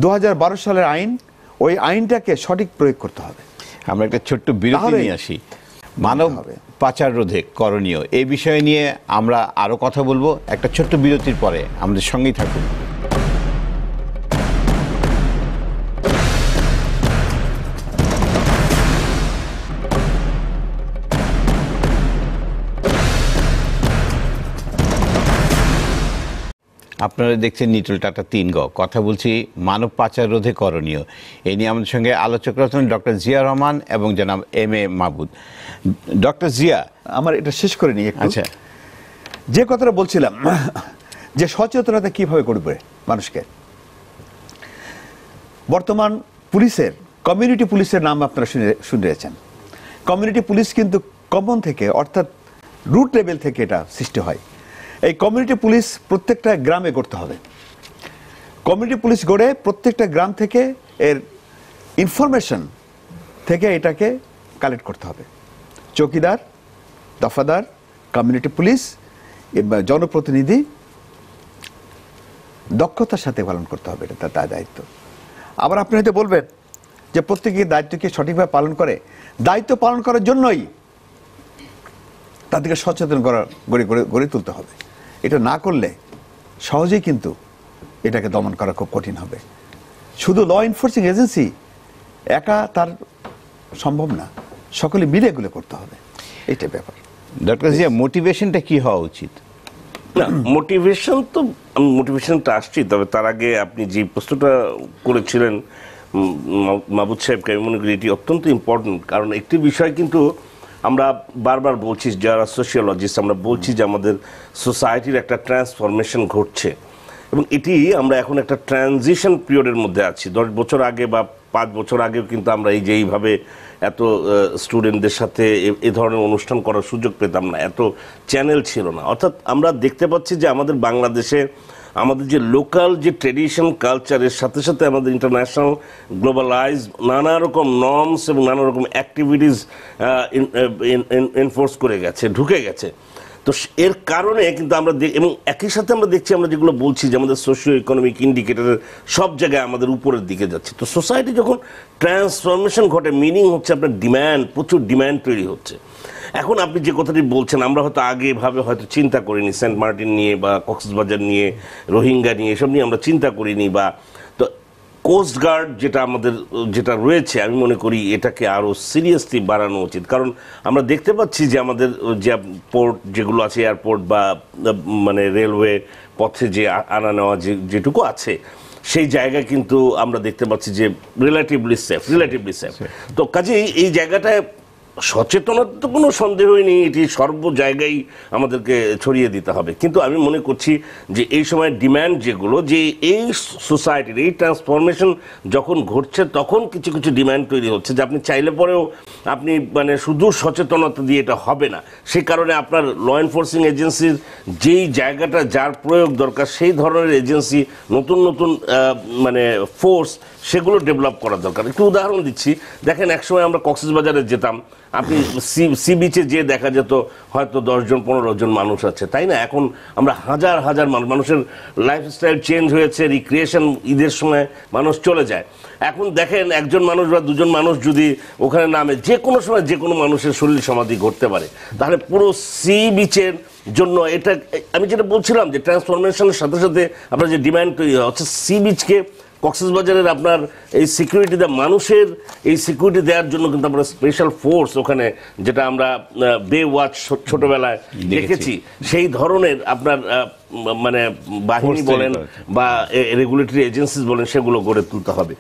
2012 সালের আইন, ওই আইনটাকে সঠিক প্রয়োগ করতে হবে। আমরা একটা ছোট্ট বিরতি তাহলেই নিয়ে আসি। মানব পাচার রোধে করণীয় এই বিষয় নিয়ে আমরা আরো কথা বলবো একটা ছোট্ট বিরতির পরে। আমাদের সঙ্গেই থাকুন। আপনারা দেখছেন নিটল টাটা 3গ, কথা বলছি মানব পাচার রোধে করণীয়। এই নিয়ে আমাদের সঙ্গে আলোচক রয়েছেন ডক্টর জিয়া রহমান এবং জনাব এম.এ. মাহবুব। ডক্টর জিয়া, আমার এটা শেষ করে নিই একটু। আচ্ছা, যে কথাটা বলছিলাম যে সচেতনতা কিভাবে করবে মানুষকে, বর্তমান পুলিশের কমিউনিটি পুলিশের নাম আপনারা শুনেছেন। কমিউনিটি পুলিশ কিন্তু কমন থেকে, অর্থাৎ রুট লেভেল থেকে এটা সৃষ্টি হয়। এই কমিউনিটি পুলিশ প্রত্যেকটা গ্রামে গড়তে হবে। কমিউনিটি পুলিশ গড়ে প্রত্যেকটা গ্রাম থেকে এর ইনফরমেশন থেকে এটাকে কালেক্ট করতে হবে। চৌকিদার, দফাদার, কমিউনিটি পুলিশ, জনপ্রতিনিধি দক্ষতার সাথে পালন করতে হবে, এটা তার দায়িত্ব। আবার আপনি হয়তো বলবেন যে প্রত্যেকের দায়িত্বকে সঠিকভাবে পালন করে, দায়িত্ব পালন করার জন্যই তাদেরকে সচেতন গড়ে তুলতে হবে। এটা না করলে সহজেই কিন্তু এটাকে দমন করা খুব কঠিন হবে। শুধু ল এনফোর্সিং এজেন্সি একা তার সম্ভব না, সকলে মিলে এগুলো করতে হবে, এইটা ব্যাপার। ডক্টর জিয়া, মোটিভেশনটা কি হওয়া উচিত? না, মোটিভেশনটা আসছি, তবে তার আগে আপনি যে প্রশ্নটা করেছিলেন মাহবুব সাহেবকে, আমি মনে করি এটি অত্যন্ত ইম্পর্টেন্ট। কারণ একটি বিষয় কিন্তু আমরা বারবার বলছি, যারা সোশিওলজিস্ট, আমরা বলছি যে আমাদের সোসাইটির একটা ট্রান্সফরমেশন ঘটছে এবং এটি আমরা এখন একটা ট্রানজিশন পিরিয়ডের মধ্যে আছি। 10 বছর আগে বা 5 বছর আগেও কিন্তু আমরা এইভাবে এত স্টুডেন্টদের সাথে এ ধরনের অনুষ্ঠান করার সুযোগ পেতাম না, এত চ্যানেল ছিল না। অর্থাৎ আমরা দেখতে পাচ্ছি যে আমাদের বাংলাদেশে আমাদের যে লোকাল যে ট্রেডিশন কালচারের সাথে সাথে আমাদের ইন্টারন্যাশনাল গ্লোবালাইজ নানা রকম নর্মস এবং নানা রকম অ্যাক্টিভিটিস এনফোর্স করে গেছে, ঢুকে গেছে। তো এর কারণে কিন্তু আমরা এবং একই সাথে আমরা দেখছি, আমরা যেগুলো বলছি যে আমাদের সোশিও ইকোনমিক ইন্ডিকেটরের সব জায়গায় আমাদের উপরের দিকে যাচ্ছে। তো সোসাইটি যখন ট্রান্সফরমেশন ঘটে, মিনিং হচ্ছে আপনার ডিম্যান্ড, প্রচুর ডিম্যান্ড তৈরি হচ্ছে। এখন আপনি যে কথাটি বলছেন, আমরা হয়তো আগে এভাবে হয়তো চিন্তা করিনি, সেন্ট মার্টিন নিয়ে বা কক্সবাজার নিয়ে, রোহিঙ্গা নিয়ে, এসব নিয়ে আমরা চিন্তা করিনি। বা তো কোস্টগার্ড যেটা রয়েছে, আমি মনে করি এটাকে আরও সিরিয়াসলি বাড়ানো উচিত। কারণ আমরা দেখতে পাচ্ছি যে আমাদের যে পোর্ট যেগুলো আছে, এয়ারপোর্ট বা মানে রেলওয়ে পথে যে আনা নেওয়া যেটুকু আছে, সেই জায়গায় কিন্তু আমরা দেখতে পাচ্ছি যে রিলেটিভলি সেফ। তো কাজেই এই জায়গাটায় সচেতনতা তো কোনো সন্দেহই নেই, এটি সর্ব জায়গায় আমাদেরকে ছড়িয়ে দিতে হবে। কিন্তু আমি মনে করছি যে এই সময় ডিম্যান্ড যেগুলো, যে এই সোসাইটির এই ট্রান্সফরমেশন যখন ঘটছে, তখন কিছু কিছু ডিম্যান্ড তৈরি হচ্ছে যে আপনি চাইলে পরেও আপনি মানে শুধু সচেতনতা দিয়ে এটা হবে না। সেই কারণে আপনার ল এনফোর্সিং এজেন্সির যেই জায়গাটা যার প্রয়োগ দরকার, সেই ধরনের এজেন্সি, নতুন নতুন মানে ফোর্স, সেগুলো ডেভেলপ করা দরকার। একটু উদাহরণ দিচ্ছি, দেখেন একসময় আমরা কক্সবাজারে যেতাম, আপনি সি বিচে যেয়ে দেখা যেত হয়তো 10-15 জন মানুষ আছে, তাই না? এখন আমরা হাজার হাজার মানুষের লাইফস্টাইল চেঞ্জ হয়েছে, রিক্রিয়েশন ঈদের সময় মানুষ চলে যায়। এখন দেখেন একজন মানুষ বা দুজন মানুষ যদি ওখানে নামে, যে কোনো সময় যে কোনো মানুষের শরীর সমাধি ঘটতে পারে। তাহলে পুরো সি বিচের জন্য এটা, আমি যেটা বলছিলাম যে ট্রান্সফরমেশনের সাথে সাথে আপনার যে ডিমান্ড তৈরি হচ্ছে, সি বিচকে কক্সবাজারের আপনার এই সিকিউরিটি মানুষের এই সিকিউরিটি দেওয়ার জন্য কিন্তু আমরা স্পেশাল ফোর্স ওখানে, যেটা আমরা বে ওয়াচ ছোটবেলায় দেখেছি, সেই ধরনের আপনার মানে বাহিনী বলেন বা রেগুলেটরি এজেন্সিস বলেন, সেগুলো গড়ে তুলতে হবে।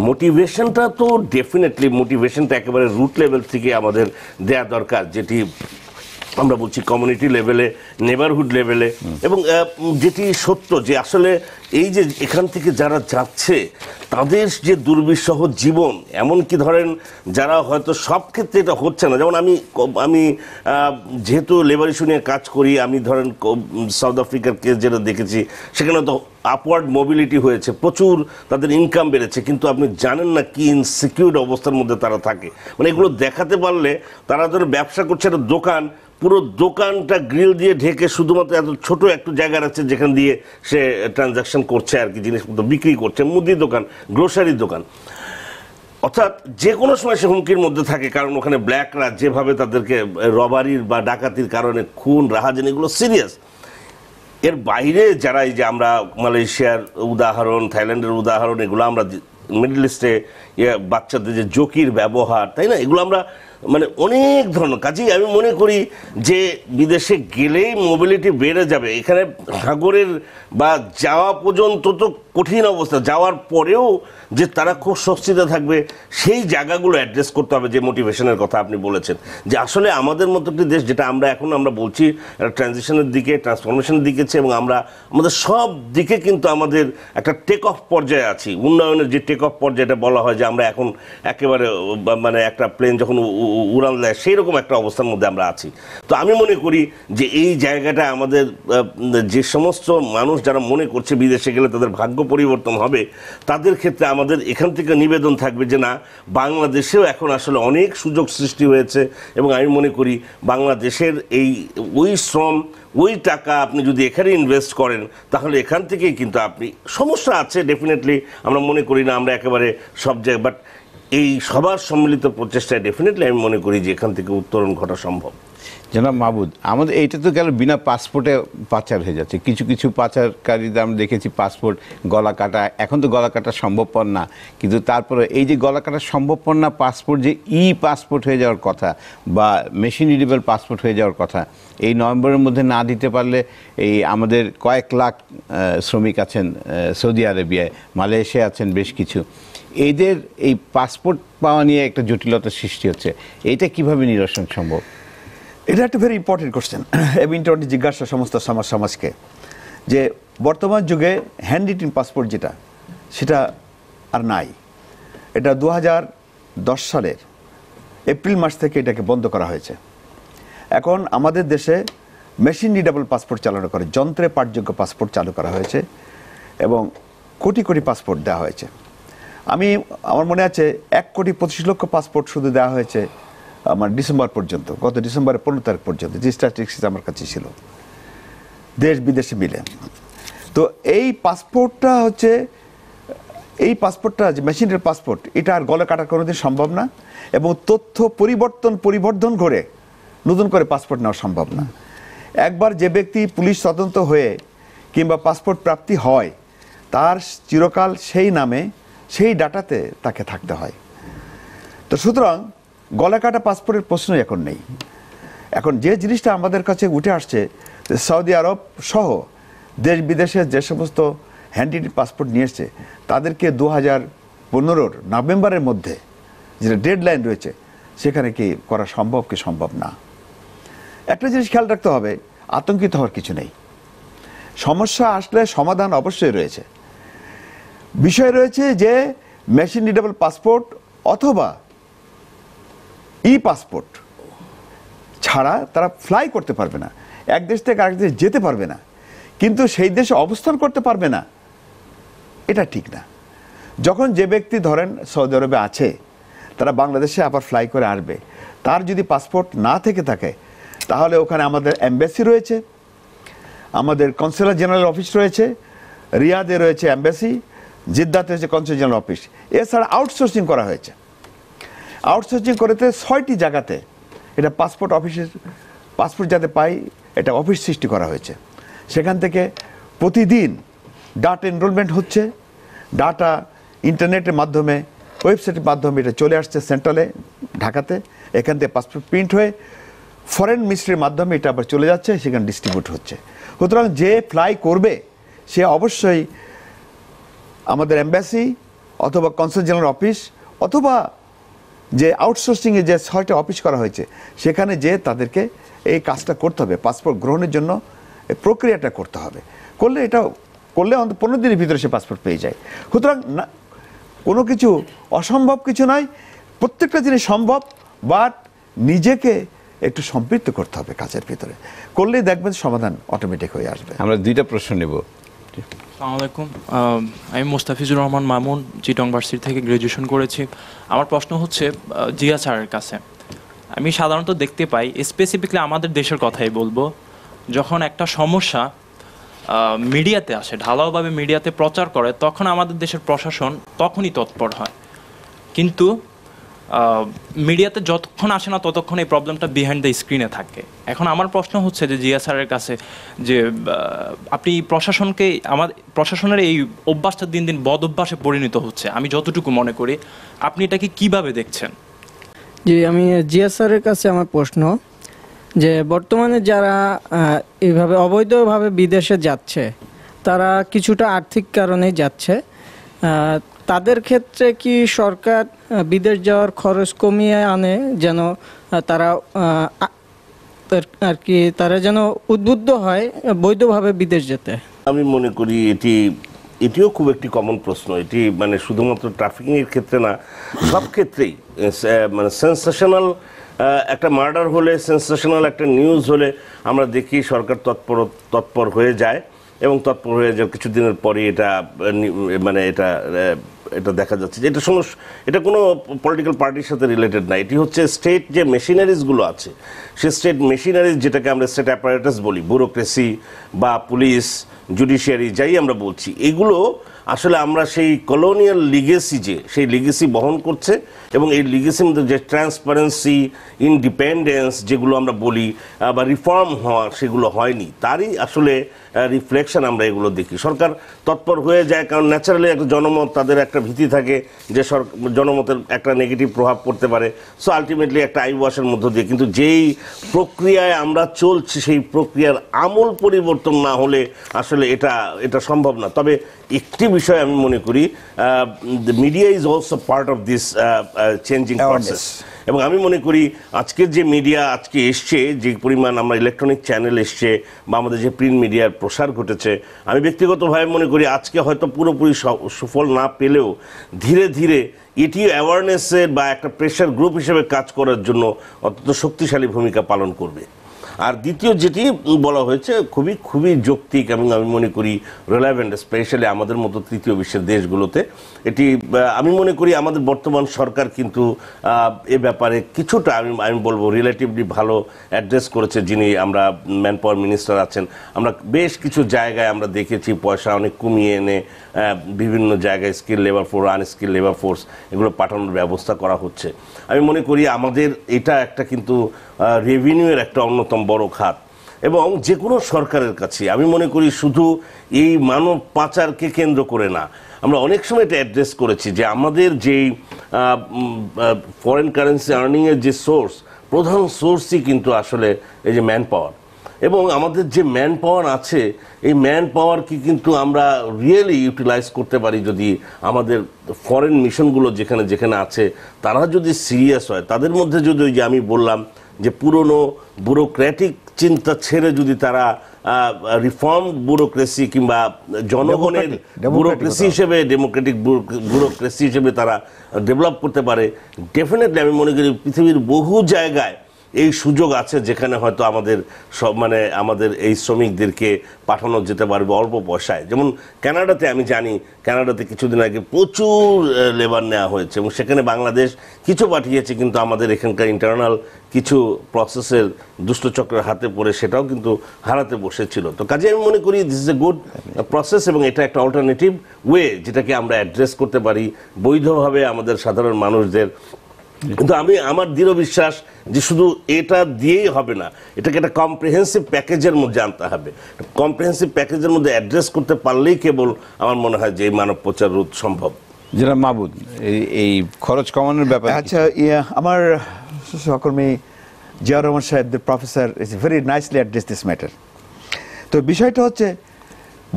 মোটিভেশনটা তো ডেফিনেটলি, মোটিভেশনটা একেবারে রুট লেভেল থেকে আমাদের দেয়া দরকার, যেটি আমরা বলছি কমিউনিটি লেভেলে, নেবারহুড লেভেলে। এবং যেটি সত্য যে আসলে এই যে এখান থেকে যারা যাচ্ছে, তাদের যে দুর্বিষহ জীবন, এমনকি ধরেন যারা হয়তো সব ক্ষেত্রে এটা হচ্ছে না, যেমন আমি যেহেতু লেবার ইস্যু নিয়ে কাজ করি, আমি ধরেন সাউথ আফ্রিকার কেস যেটা দেখেছি, সেখানে তো আপওয়ার্ড মোবিলিটি হয়েছে, প্রচুর তাদের ইনকাম বেড়েছে, কিন্তু আপনি জানেন না কি ইনসিকিউর অবস্থার মধ্যে তারা থাকে। মানে এগুলো দেখাতে পারলে, তারা ধরে ব্যবসা করছে একটা দোকান, পুরো দোকানটা গ্রিল দিয়ে ঢেকে শুধুমাত্র এত ছোট একটু জায়গা আছে যেখান দিয়ে সে ট্রানজাকশন করছে আর কি, জিনিসপত্র বিক্রি করছে, মুদির দোকান, গ্রোসারির দোকান। অর্থাৎ যে কোনো সময় সে হুমকির মধ্যে থাকে, কারণ ওখানে ব্ল্যাকরা যেভাবে তাদেরকে রবারির বা ডাকাতির কারণে খুন রাহাজানি এগুলো সিরিয়াস। এর বাইরে যারা এই যে আমরা মালয়েশিয়ার উদাহরণ, থাইল্যান্ডের উদাহরণ, এগুলো আমরা মিডল ইস্টে বাচ্চাদের যে জকির ব্যবহার, তাই না, এগুলো আমরা মানে অনেক ধরনের কাজেই আমি মনে করি যে বিদেশে গেলেই মোবিলিটি বেড়ে যাবে। এখানে সাগরের বা যাওয়া পর্যন্ত তো কঠিন অবস্থা, যাওয়ার পরেও যে তারা খুব স্বস্তিতে থাকবে সেই জায়গাগুলো অ্যাড্রেস করতে হবে। যে মোটিভেশনের কথা আপনি বলেছেন, যে আসলে আমাদের মতো একটি দেশ যেটা আমরা বলছি ট্রানজিশনের দিকে, ট্রান্সফরমেশনের দিকে, এবং আমাদের সব দিকে কিন্তু আমাদের একটা টেক অফ পর্যায়ে আছি। উন্নয়নের যে টেক অফ পর্যায়টা বলা হয় যে আমরা এখন একেবারে মানে একটা প্লেন যখন উড়ান দেয় সেই রকম একটা অবস্থার মধ্যে আমরা আছি। তো আমি মনে করি যে এই জায়গাটা আমাদের যে সমস্ত মানুষ যারা মনে করছে বিদেশে গেলে তাদের ভাগ্য পরিবর্তন হবে, তাদের ক্ষেত্রে আমাদের এখান থেকে নিবেদন থাকবে যে না, বাংলাদেশেও এখন আসলে অনেক সুযোগ সৃষ্টি হয়েছে, এবং আমি মনে করি বাংলাদেশের ওই শ্রম, ওই টাকা আপনি যদি এখানে ইনভেস্ট করেন তাহলে এখান থেকেই কিন্তু আপনি, সমস্যা আছে ডেফিনেটলি, আমরা মনে করি না আমরা একেবারে সব জায়গায়, বাট এই সবার সম্মিলিত প্রচেষ্টায় ডেফিনেটলি আমি মনে করি যে এখান থেকে উত্তরণ ঘটা সম্ভব। জনাব মাহবুব, আমাদের এইটা তো গেল বিনা পাসপোর্টে পাচার হয়ে যাচ্ছে। কিছু কিছু পাচারকারীদের আমরা দেখেছি পাসপোর্ট গলা কাটা, এখন তো গলা কাটা সম্ভবপর না, কিন্তু তারপরে এই যে গলা কাটা সম্ভবপর না পাসপোর্ট যে পাসপোর্ট হয়ে যাওয়ার কথা বা মেশিন রিডেবল পাসপোর্ট হয়ে যাওয়ার কথা, এই নভেম্বরের মধ্যে না দিতে পারলে এই আমাদের কয়েক লাখ শ্রমিক আছেন সৌদি আরবিয়ায়, মালয়েশিয়া আছেন বেশ কিছু, এদের এই পাসপোর্ট পাওয়া নিয়ে একটা জটিলতার সৃষ্টি হচ্ছে। এইটা কিভাবে নিরসন সম্ভব? এটা একটা ভেরি ইম্পর্টেন্ট কোশ্চেন। এবং ইন্টারনেটে জিজ্ঞাসা সমস্ত সমাজকে যে বর্তমান যুগে হ্যান্ড রিটেন পাসপোর্ট যেটা, সেটা আর নাই। এটা 2010 সালের এপ্রিল মাস থেকে এটাকে বন্ধ করা হয়েছে। এখন আমাদের দেশে মেশিন রিডেবল পাসপোর্ট চালু করে, যন্ত্রে পাঠযোগ্য পাসপোর্ট চালু করা হয়েছে এবং কোটি কোটি পাসপোর্ট দেওয়া হয়েছে। আমার মনে আছে 1,25,00,000 পাসপোর্ট শুধু দেওয়া হয়েছে আমার ডিসেম্বর পর্যন্ত, গত ডিসেম্বরের 15 তারিখ পর্যন্ত, যে স্ট্যাটিস্টিক্স আমার কাছে ছিল দেশ বিদেশে মিলে। তো এই পাসপোর্টটা যে মেশিনের পাসপোর্ট, এটা আর গলা কাটা কোনোদিন সম্ভব না, এবং তথ্য পরিবর্ধন করে নতুন করে পাসপোর্ট নেওয়া সম্ভব না। একবার যে ব্যক্তি পুলিশ তদন্ত হয়ে কিংবা পাসপোর্ট প্রাপ্তি হয়, তার চিরকাল সেই নামে সেই ডাটাতে তাকে থাকতে হয়। তো সুতরাং গলা কাটা পাসপোর্টের প্রশ্নই এখন নেই। এখন যে জিনিসটা আমাদের কাছে উঠে আসছে, সৌদি আরব সহ দেশ বিদেশে যে সমস্ত হ্যান্ড রিটেন পাসপোর্ট নিয়ে এসছে, তাদেরকে 2015 নভেম্বরের মধ্যে যেটা ডেডলাইন রয়েছে, সেখানে কি করা সম্ভব কি সম্ভব না। একটা জিনিস খেয়াল রাখতে হবে, আতঙ্কিত হওয়ার কিছু নেই। সমস্যা আসলে সমাধান অবশ্যই রয়েছে। বিষয় রয়েছে যে মেশিন রিডেবল পাসপোর্ট অথবা পাসপোর্ট ছাড়া তারা ফ্লাই করতে পারবে না, এক দেশ থেকে আরেক দেশে যেতে পারবে না, কিন্তু সেই দেশে অবস্থান করতে পারবে না, এটা ঠিক না। যখন যে ব্যক্তি ধরেন সৌদি আরবে আছে, তারা বাংলাদেশে আবার ফ্লাই করে আসবে, তার যদি পাসপোর্ট না থেকে থাকে, তাহলে ওখানে আমাদের এম্বাসি রয়েছে, আমাদের কনসুলার জেনারেল অফিস রয়েছে, রিয়াদে রয়েছে এম্বাসি, জিদ্দাতে রয়েছে কনসুলার জেনারেল অফিস। এছাড়া আউটসোর্সিং করা হয়েছে। আউটসোর্সিং করতে 6টি জায়গাতে এটা পাসপোর্ট যাতে পাই, এটা অফিস সৃষ্টি করা হয়েছে। সেখান থেকে প্রতিদিন ডাটা এনরোলমেন্ট হচ্ছে, ডাটা ইন্টারনেটের মাধ্যমে, ওয়েবসাইটের মাধ্যমে এটা চলে আসছে সেন্ট্রালে, ঢাকাতে। এখান থেকে পাসপোর্ট প্রিন্ট হয়ে ফরেন মিনিস্ট্রির মাধ্যমে এটা আবার চলে যাচ্ছে, সেখানে ডিস্ট্রিবিউট হচ্ছে। সুতরাং যে ফ্লাই করবে সে অবশ্যই আমাদের এম্বাসি অথবা কনসুলার জেনারেল অফিস অথবা যে আউটসোর্সিংয়ে যে 6টা অফিস করা হয়েছে, সেখানে যে তাদেরকে এই কাজটা করতে হবে, পাসপোর্ট গ্রহণের জন্য এই প্রক্রিয়াটা করতে হবে। করলে অন্তত 15 দিনের ভিতরে সে পাসপোর্ট পেয়ে যায়। সুতরাং কোনো কিছু অসম্ভব কিছু নয়, প্রত্যেকটা জিনিস সম্ভব, বাট নিজেকে একটু সম্পৃক্ত করতে হবে কাজের ভিতরে, করলেই দেখবেন সমাধান অটোমেটিক হয়ে আসবে। আমরা 2টা প্রশ্ন নেব। আসসালামু আলাইকুম, আমি মোস্তাফিজুর রহমান মামুন, চিটং ভার্সিটি থেকে গ্র্যাজুয়েশন করেছি। আমার প্রশ্ন হচ্ছে জিয়া স্যারের কাছে আমি সাধারণত দেখতে পাই, স্পেসিফিকলি আমাদের দেশের কথাই বলবো, যখন একটা সমস্যা মিডিয়াতে আসে, ঢালাওভাবে মিডিয়াতে প্রচার করে, তখন আমাদের দেশের প্রশাসন তখনই তৎপর হয়। কিন্তু মিডিয়াতে যতক্ষণ আসে না ততক্ষণ এই প্রবলেমটা বিহাইন্ড দ্য স্ক্রিনে থাকে। এখন আমার প্রশ্ন হচ্ছে যে জিয়া স্যারের কাছে, যে আপনি প্রশাসনের এই অভ্যাসটা দিন দিন বদ অভ্যাসে পরিণত হচ্ছে, আমি যতটুকু মনে করি, আপনি এটাকে কিভাবে দেখছেন? জি, আমি জিয়া স্যারের কাছে আমার প্রশ্ন যে বর্তমানে যারা এইভাবে অবৈধভাবে বিদেশে যাচ্ছে, তারা কিছুটা আর্থিক কারণেই যাচ্ছে, তাদের ক্ষেত্রে কি সরকার বিদেশ যাওয়ার খরচ কমিয়ে আনে, যেন তারা আর কি তারা যেন উদ্বুদ্ধ হয় বৈধভাবে বিদেশ যেতে? আমি মনে করি এটিও খুব একটি কমন প্রশ্ন। এটি মানে শুধুমাত্র ট্রাফিকিংয়ের ক্ষেত্রে না, সব ক্ষেত্রেই মানে সেন্সেশনাল একটা মার্ডার হলে, সেন্সেশনাল একটা নিউজ হলে আমরা দেখি সরকার তৎপর হয়ে যায়, এবং তৎপর হয়ে যাওয়ার কিছুদিনের পরে এটা মানে এটা দেখা যাচ্ছে যে এটা কোনো পলিটিক্যাল পার্টির সাথে রিলেটেড না। এটি হচ্ছে স্টেট যে মেশিনারিজগুলো আছে, সে স্টেট মেশিনারিজ, যেটাকে আমরা স্টেট অ্যাপারেটাস বলি, ব্যুরোক্রেসি বা পুলিশ, জুডিশিয়ারি, যাই আমরা বলছি, এগুলো আসলে আমরা সেই কলোনিয়াল লিগেসি, সেই লিগেসি বহন করছে, এবং এই লিগেসির মধ্যে যে ট্রান্সপারেন্সি, ইন্ডিপেন্ডেন্স যেগুলো আমরা বলি, বা রিফর্ম হওয়া, সেগুলো হয়নি। তারই আসলে রিফ্লেকশন আমরা এগুলো দেখি। সরকার তৎপর হয়ে যায় কারণ ন্যাচারালি একটা জনমত, তাদের একটা ভীতি থাকে যে জনমতের একটা নেগেটিভ প্রভাব পড়তে পারে, সো আলটিমেটলি একটা আই ওয়াশের মধ্য দিয়ে। কিন্তু যেই প্রক্রিয়ায় আমরা চলছি, সেই প্রক্রিয়ার আমূল পরিবর্তন না হলে আসলে এটা সম্ভব না। তবে একটি বিষয় আমি মনে করি, media is also part of this changing process, এবং আমি মনে করি আজকের যে মিডিয়া আজকে এসছে, যে পরিমাণ আমরা ইলেকট্রনিক চ্যানেল এসছে, বা আমাদের যে প্রিন্ট মিডিয়ার প্রসার ঘটেছে, আমি ব্যক্তিগতভাবে মনে করি আজকে হয়তো পুরোপুরি সুফল না পেলেও ধীরে ধীরে এটি অ্যাওয়ারনেসের বা একটা প্রেশার গ্রুপ হিসেবে কাজ করার জন্য অত্যন্ত শক্তিশালী ভূমিকা পালন করবে। আর দ্বিতীয় যেটি বলা হয়েছে খুবই খুবই যৌক্তিক, এবং আমি মনে করি রিলেভেন্ট, স্পেশালি আমাদের মতো তৃতীয় বিশ্বের দেশগুলোতে। এটি আমি মনে করি আমাদের বর্তমান সরকার কিন্তু এ ব্যাপারে কিছুটা আমি বলবো রিলেটিভলি ভালো অ্যাড্রেস করেছে। যিনি আমরা ম্যান পাওয়ার মিনিস্টার আছেন, আমরা বেশ কিছু জায়গায় আমরা দেখেছি পয়সা অনেক কমিয়ে এনে বিভিন্ন জায়গায় skill labour force, unskilled labour force এগুলো পাঠানোর ব্যবস্থা করা হচ্ছে। আমি মনে করি আমাদের এটা একটা কিন্তু রেভিনিউয়ের একটা অন্যতম বড় খাত, এবং যে কোনো সরকারের কাছে আমি মনে করি শুধু এই মানব পাচারকে কেন্দ্র করে না, আমরা অনেক সময় এটা অ্যাড্রেস করেছি যে আমাদের যেই ফরেন কারেন্সি আর্নিংয়ের যে সোর্স, প্রধান সোর্সই কিন্তু আসলে এই যে ম্যান পাওয়ার, এবং আমাদের যে ম্যান পাওয়ার আছে, এই ম্যান পাওয়ারকে কিন্তু আমরা রিয়েলি ইউটিলাইজ করতে পারি যদি আমাদের ফরেন মিশনগুলো যেখানে যেখানে আছে তারা যদি সিরিয়াস হয়, তাদের মধ্যে যদি ওই যে আমি বললাম যে পুরনো ব্যুরোক্র্যাটিক চিন্তা ছেড়ে যদি তারা রিফর্ম ব্যুরোক্রেসি কিংবা জনগণের ব্যুরোক্রেসি হিসেবে, ডেমোক্রেটিক ব্যুরোক্রেসি হিসেবে তারা ডেভেলপ করতে পারে, ডেফিনেটলি আমি মনে করি পৃথিবীর বহু জায়গায় এই সুযোগ আছে যেখানে হয়তো আমাদের এই শ্রমিকদেরকে পাঠানো যেতে পারবে অল্প পয়সায়। যেমন কানাডাতে আমি জানি, কানাডাতে কিছুদিন আগে প্রচুর লেবার নেওয়া হয়েছে, এবং সেখানে বাংলাদেশ কিছু পাঠিয়েছে, কিন্তু আমাদের এখানকার ইন্টারনাল কিছু প্রসেসের দুষ্টচক্রের হাতে পড়ে সেটাও কিন্তু হারাতে বসেছিল। তো কাজে আমি মনে করি this is a good process, এবং এটা একটা অল্টারনেটিভ ওয়ে যেটাকে আমরা অ্যাড্রেস করতে পারি বৈধভাবে আমাদের সাধারণ মানুষদের। কিন্তু আমার দৃঢ় বিশ্বাস যে শুধু এটা দিয়েই হবে না, এটাকে একটা কম্প্রিহেন্সিভ প্যাকেজের মধ্যে আনতে হবে। কম্প্রিহেন্সিভ প্যাকেজের মধ্যে অ্যাড্রেস করতে পারলেই কেবল আমার মনে হয় যে এই মানব পাচার রোধ সম্ভব। যারা মাহবুব, এই খরচ কমানোর ব্যাপারে আচ্ছা, আমার সহকর্মী জিয়া রহমান সাহেব, the professor, is very nicely address this matter. তো বিষয়টা হচ্ছে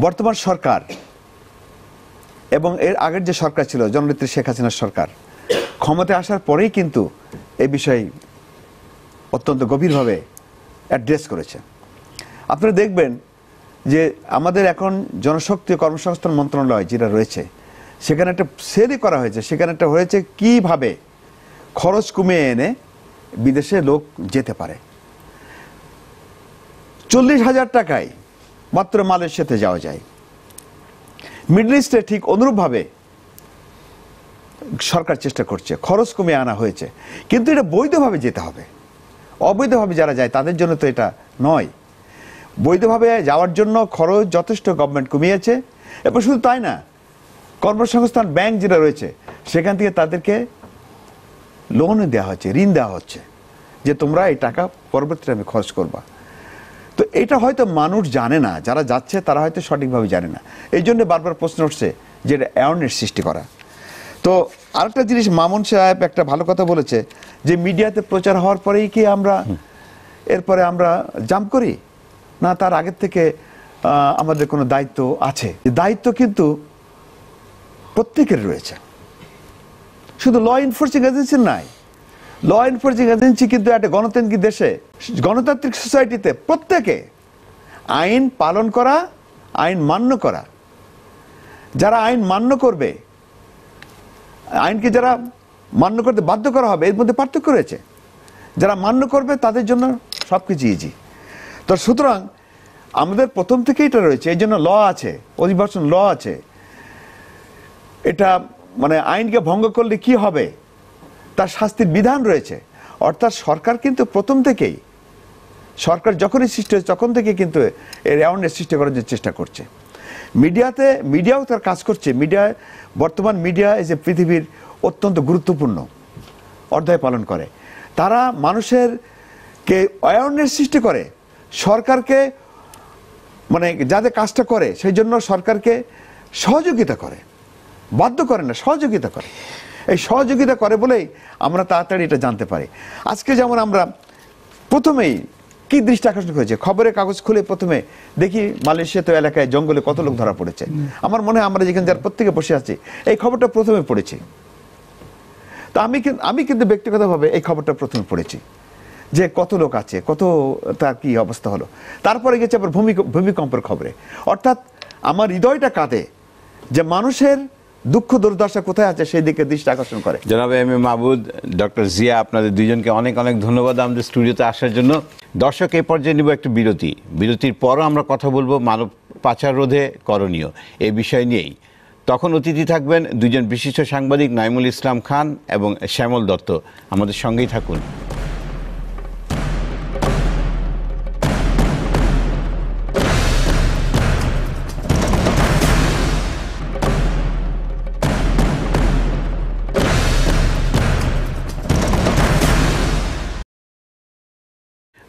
বর্তমান সরকার এবং এর আগের যে সরকার ছিল, জননেত্রী শেখ হাসিনার সরকার, ক্ষমতায় আসার পরেই কিন্তু এই বিষয় অত্যন্ত গভীরভাবে অ্যাড্রেস করেছে। আপনারা দেখবেন যে আমাদের এখন জনশক্তি ও কর্মসংস্থান মন্ত্রণালয় যেটা রয়েছে, সেখানে একটা সেলই করা হয়েছে, সেখানে একটা হয়েছে কিভাবে খরচ কমিয়ে এনে বিদেশে লোক যেতে পারে। 40,000 টাকায় মাত্র মালয়েশিয়াতে যাওয়া যায়। মিডল ইস্টে ঠিক অনুরূপভাবে সরকার চেষ্টা করছে, খরচ কমিয়ে আনা হয়েছে, কিন্তু এটা বৈধভাবে যেতে হবে। অবৈধভাবে যারা যায় তাদের জন্য তো এটা নয়। বৈধভাবে যাওয়ার জন্য খরচ যথেষ্ট গভর্নমেন্ট কমিয়েছে, এবং শুধু তাই না, কর্মসংস্থান ব্যাংক যেটা রয়েছে সেখান থেকে তাদেরকে লোন দেওয়া হচ্ছে, ঋণ দেওয়া হচ্ছে, যে তোমরা এই টাকা পরবর্তী টাইমে খরচ করবা। তো এটা হয়তো মানুষ জানে না, যারা যাচ্ছে তারা হয়তো সঠিকভাবে জানে না, এই জন্য বারবার প্রশ্ন উঠছে যে এটা অ্যাওয়ারনেস সৃষ্টি করা। তো আরেকটা জিনিস মামুন সাহেব একটা ভালো কথা বলেছে যে মিডিয়াতে প্রচার হওয়ার পরেই কি আমরা এরপরে আমরা জাম্প করি না, তার আগের থেকে আমাদের কোনো দায়িত্ব আছে। দায়িত্ব কিন্তু প্রত্যেকের রয়েছে, শুধু ল এনফোর্সিং এজেন্সির নাই। ল এনফোর্সিং এজেন্সি কিন্তু একটা গণতান্ত্রিক দেশে, গণতান্ত্রিক সোসাইটিতে প্রত্যেকে আইন পালন করা, আইন মান্য করা। যারা আইন মান্য করবে, আইনকে যারা মান্য করতে বাধ্য করা হবে, এর মধ্যে পার্থক্য রয়েছে। যারা মান্য করবে তাদের জন্য সবকিছু ইজি। তো সুতরাং আমাদের প্রথম থেকেই এটা রয়েছে, এই জন্য ল আছে, অভিবাসন ল আছে। এটা মানে আইনকে ভঙ্গ করলে কি হবে তার শাস্তির বিধান রয়েছে। অর্থাৎ সরকার কিন্তু প্রথম থেকেই, সরকার যখনই সৃষ্টি হয়েছে তখন থেকে কিন্তু এর অ্যাওয়ারনেস সৃষ্টি করার জন্য চেষ্টা করছে। মিডিয়াও তার কাজ করছে। বর্তমান মিডিয়া এই যে পৃথিবীর অত্যন্ত গুরুত্বপূর্ণ অধ্যায় পালন করে। তারা মানুষের কে অ্যাওয়ারনেস সৃষ্টি করে, সরকারকে মানে যাদের কাজটা করে সেই জন্য সরকারকে সহযোগিতা করে, বাধ্য করে না, সহযোগিতা করে। এই সহযোগিতা করে বলেই আমরা তাড়াতাড়ি এটা জানতে পারি। আজকে যেমন আমরা প্রথমেই কি দৃষ্টি আকর্ষণ করেছে, খবরের কাগজ খুলে প্রথমে দেখি মালয়েশিয়াতে এলাকায় জঙ্গলে কত লোক ধরা পড়েছে। আমার মনে হয় আমরা যেখানে যারা প্রত্যেকে বসে আছি এই খবরটা প্রথমে পড়েছি। তো আমি কিন্তু ব্যক্তিগতভাবে এই খবরটা প্রথমে পড়েছি যে কত লোক আছে, কত তার কি অবস্থা হলো। তারপরে গেছে আবার ভূমিকম্পের খবরে। অর্থাৎ আমার হৃদয়টা কাঁদে যে মানুষের দুঃখ দুর্দশা কোথায় আছে সেই দিকে দৃষ্টি আকর্ষণ করে। জনাব M A Mahbub, doctor Zia, আপনাদের দুইজনকে অনেক অনেক ধন্যবাদ আমাদের স্টুডিওতে আসার জন্য। দর্শক, এই পর্যায়ে নিব একটু বিরতি। বিরতির পরও আমরা কথা বলবো মানব পাচার রোধে করণীয় এই বিষয় নিয়েই। তখন অতিথি থাকবেন দুইজন বিশিষ্ট সাংবাদিক নাইমুল ইসলাম খান এবং শ্যামল দত্ত। আমাদের সঙ্গেই থাকুন।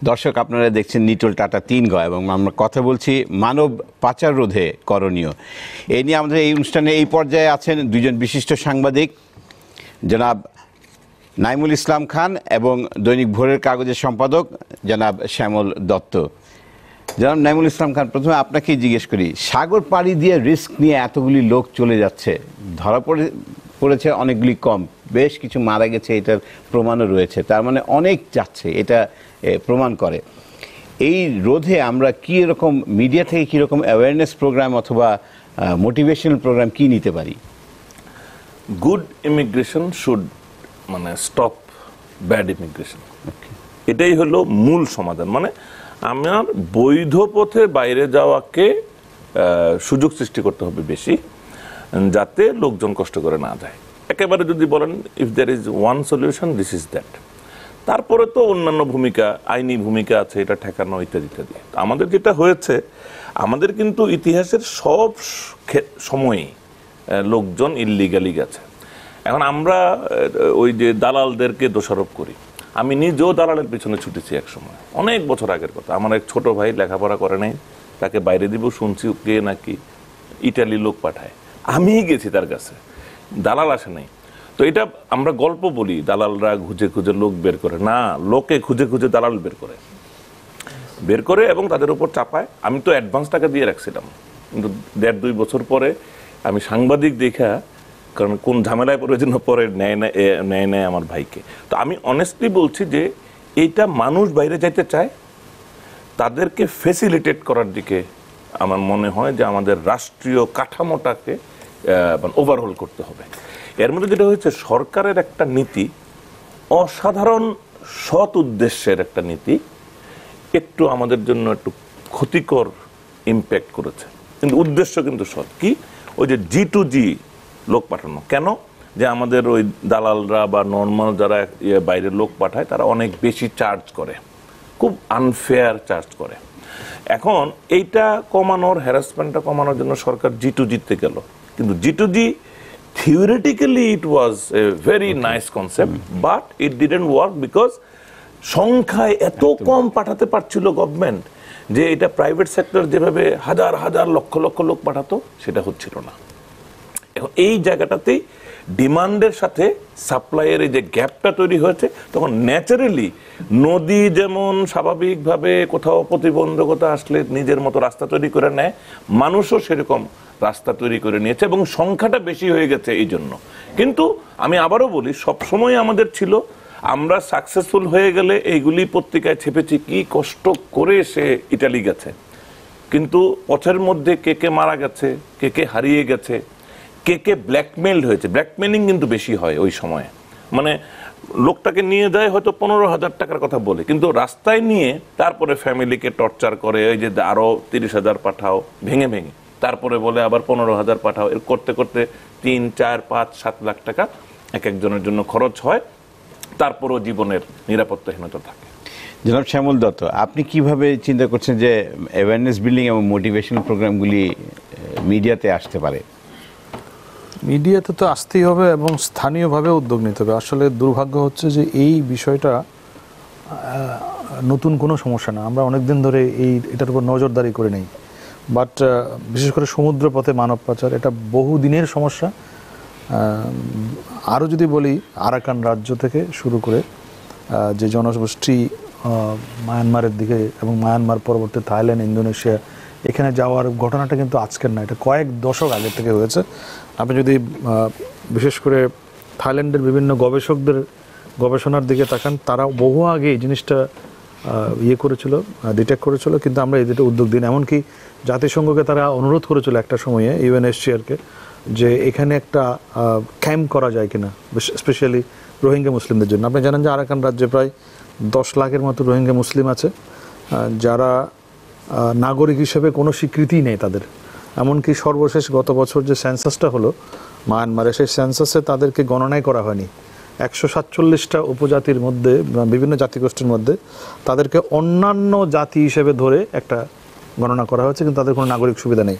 দর্শক, আপনারা দেখছেন নিটোল টাটা 3 গ এবং আমরা কথা বলছি মানব পাচার রোধে করণীয়। এই নিয়ে আমাদের এই অনুষ্ঠানে এই পর্যায়ে আছেন দুইজন বিশিষ্ট সাংবাদিক, জনাব নাইমুল ইসলাম খান এবং দৈনিক ভোরের কাগজের সম্পাদক জনাব শ্যামল দত্ত। জনাব নাইমুল ইসলাম খান, প্রথমে আপনাকেই জিজ্ঞেস করি, সাগর পাড়ি দিয়ে রিস্ক নিয়ে এতগুলি লোক চলে যাচ্ছে, ধরা পড়েছে অনেকগুলি কম, বেশ কিছু মারা গেছে, এটার প্রমাণও রয়েছে, তার মানে অনেক যাচ্ছে, এটা প্রমাণ করে। এই রোধে আমরা কি রকম মিডিয়া থেকে কীরকম অ্যাওয়ারনেস প্রোগ্রাম অথবা মোটিভেশনাল প্রোগ্রাম কি নিতে পারি? গুড ইমিগ্রেশন শুড মানে স্টপ ব্যাড ইমিগ্রেশন, এটাই হলো মূল সমাধান। মানে আমার বৈধ পথে বাইরে যাওয়াকে সুযোগ সৃষ্টি করতে হবে বেশি, যাতে লোকজন কষ্ট করে না যায়। একেবারে যদি বলেন if there is one solution, this is that. তারপরে তো অন্যান্য ভূমিকা, আইনি ভূমিকা আছে, এটা ঠেকানো ইত্যাদি ইত্যাদি। আমাদের যেটা হয়েছে, আমাদের কিন্তু ইতিহাসের সব সময়ই লোকজন ইল্লিগালি গেছে। এখন আমরা ওই যে দালালদেরকে দোষারোপ করি। আমি নিজেও দালালের পিছনে ছুটেছি এক সময়, অনেক বছর আগের কথা। আমার এক ছোট ভাই লেখাপড়া করে নাই, তাকে বাইরে দিব শুনছি কে নাকি ইটালি লোক পাঠায়, আমিই গেছি তার কাছে, দালাল আসে নাই। তো এটা আমরা গল্প বলি, দালালরা খুঁজে খুঁজে লোক বের করে, না, লোকে খুঁজে খুঁজে দালাল বের করে এবং তাদের উপর চাপায়। আমি তো অ্যাডভান্স টাকা দিয়ে রাখছিলাম, কিন্তু 1.5-2 বছর পরে আমি সাংবাদিক দেখা, কারণ কোন ঝামেলায় পড়ে জন্য পরে নেয় আমার ভাইকে। তো আমি অনেস্টলি বলছি যে এইটা মানুষ বাইরে যাইতে চায়, তাদেরকে ফেসিলিটেট করার দিকে আমার মনে হয় যে আমাদের রাষ্ট্রীয় কাঠামোটাকে ওভারহোল করতে হবে। এর মধ্যে যেটা হয়েছে, সরকারের একটা নীতি, অসাধারণ সৎ উদ্দেশ্যের একটা নীতি, একটু আমাদের জন্য একটু ক্ষতিকর ইম্প্যাক্ট করেছে, কিন্তু উদ্দেশ্য কিন্তু সৎ। কি? ওই যে G2G লোক পাঠানো, কেন? যে আমাদের ওই দালালরা বা নর্মাল যারা বাইরের লোক পাঠায় তারা অনেক বেশি চার্জ করে, খুব আনফেয়ার চার্জ করে। এখন এইটা কমানোর, হ্যারাসমেন্টটা কমানোর জন্য সরকার G2G তে গেল, কিন্তু G2G theoretically it was a very nice concept, but it didn't work because সংখ্যায় এত কম পাঠাতে পারছিল গভর্নমেন্ট যে এটা প্রাইভেট সেক্টর যেভাবে হাজার হাজার লক্ষ লক্ষ লোক পাঠাতো সেটা হচ্ছিল না। এখন এই জায়গাটাতেই ডিমান্ডের সাথে সাপ্লাইয়ের এই যে গ্যাপটা তৈরি হয়েছে, তখন ন্যাচারালি নদী যেমন স্বাভাবিকভাবে কোথাও প্রতিবন্ধকতা আসলে নিজের মতো রাস্তা তৈরি করে নেয়, মানুষও সেরকম রাস্তা তৈরি করে নিয়েছে এবং সংখ্যাটা বেশি হয়ে গেছে এই জন্য। কিন্তু আমি আবারও বলি, সবসময় আমাদের ছিল আমরা সাকসেসফুল হয়ে গেলে এইগুলি পত্রিকায় ছেপেছি কি কষ্ট করে সে ইটালি গেছে, কিন্তু পথের মধ্যে কে কে মারা গেছে, কে কে হারিয়ে গেছে, কে কে ব্ল্যাকমেইলড হয়েছে। ব্ল্যাকমেইলিং কিন্তু বেশি হয় ওই সময়ে, মানে লোকটাকে নিয়ে যায় হয়তো 15,000 টাকার কথা বলে, কিন্তু রাস্তায় নিয়ে তারপরে ফ্যামিলিকে টর্চার করে, ওই যে আরো 30,000 পাঠাও ভেঙে ভেঙে, তারপরে বলে আবার 15,000 পাঠাও, এর করতে করতে 3, 4, 5, 7 লাখ টাকা এক একজনের জন্য খরচ হয়, তারপরও জীবনের নিরাপত্তাহীনতা থাকে। জনাব শ্যামল দত্ত, আপনি কিভাবে চিন্তা করছেন যে অ্যাওয়ারনেস বিল্ডিং এবং মোটিভেশনাল প্রোগ্রামগুলি মিডিয়াতে আসতে পারে? মিডিয়াতে তো আসতেই হবে এবং স্থানীয়ভাবে উদ্যোগ নিতে হবে। আসলে দুর্ভাগ্য হচ্ছে যে এই বিষয়টা নতুন কোনো সমস্যা না, আমরা অনেক দিন ধরে এটার উপর নজরদারি করে নেই। বাট বিশেষ করে সমুদ্র পথে মানব পাচার এটা বহুদিনের সমস্যা। আরও যদি বলি, আরাকান রাজ্য থেকে শুরু করে যে জনগোষ্ঠী মায়ানমারের দিকে এবং মায়ানমার পরবর্তী থাইল্যান্ড, ইন্দোনেশিয়া এখানে যাওয়ার ঘটনাটা কিন্তু আজকের না, এটা কয়েক দশক আগের থেকে হয়েছে। আপনি যদি বিশেষ করে থাইল্যান্ডের বিভিন্ন গবেষকদের গবেষণার দিকে তাকান, তারা বহু আগে এই জিনিসটা করেছিল, ডিটেক্ট করেছিল, কিন্তু আমরা এদিকে উদ্যোগ দিন। এমনকি জাতিসংঘকে তারা অনুরোধ করেছিল একটা সময়ে, UNHCRকে, যে এখানে একটা ক্যাম্প করা যায় কিনা স্পেশালি রোহিঙ্গা মুসলিমদের জন্য। আপনি জানেন যে আরাকান রাজ্যে প্রায় 10 লাখের মতো রোহিঙ্গা মুসলিম আছে, যারা নাগরিক হিসেবে কোনো স্বীকৃতিই নেই তাদের। এমনকি সর্বশেষ গত বছর যে সেন্সাসটা হলো মায়ানমারে, সেই সেন্সাসে তাদেরকে গণনাই করা হয়নি। 147টা উপজাতির মধ্যে, বিভিন্ন জাতিগোষ্ঠীর মধ্যে তাদেরকে অন্যান্য জাতি হিসেবে ধরে একটা গণনা করা হয়েছে, কিন্তু তাদের কোনো নাগরিক সুবিধা নেই।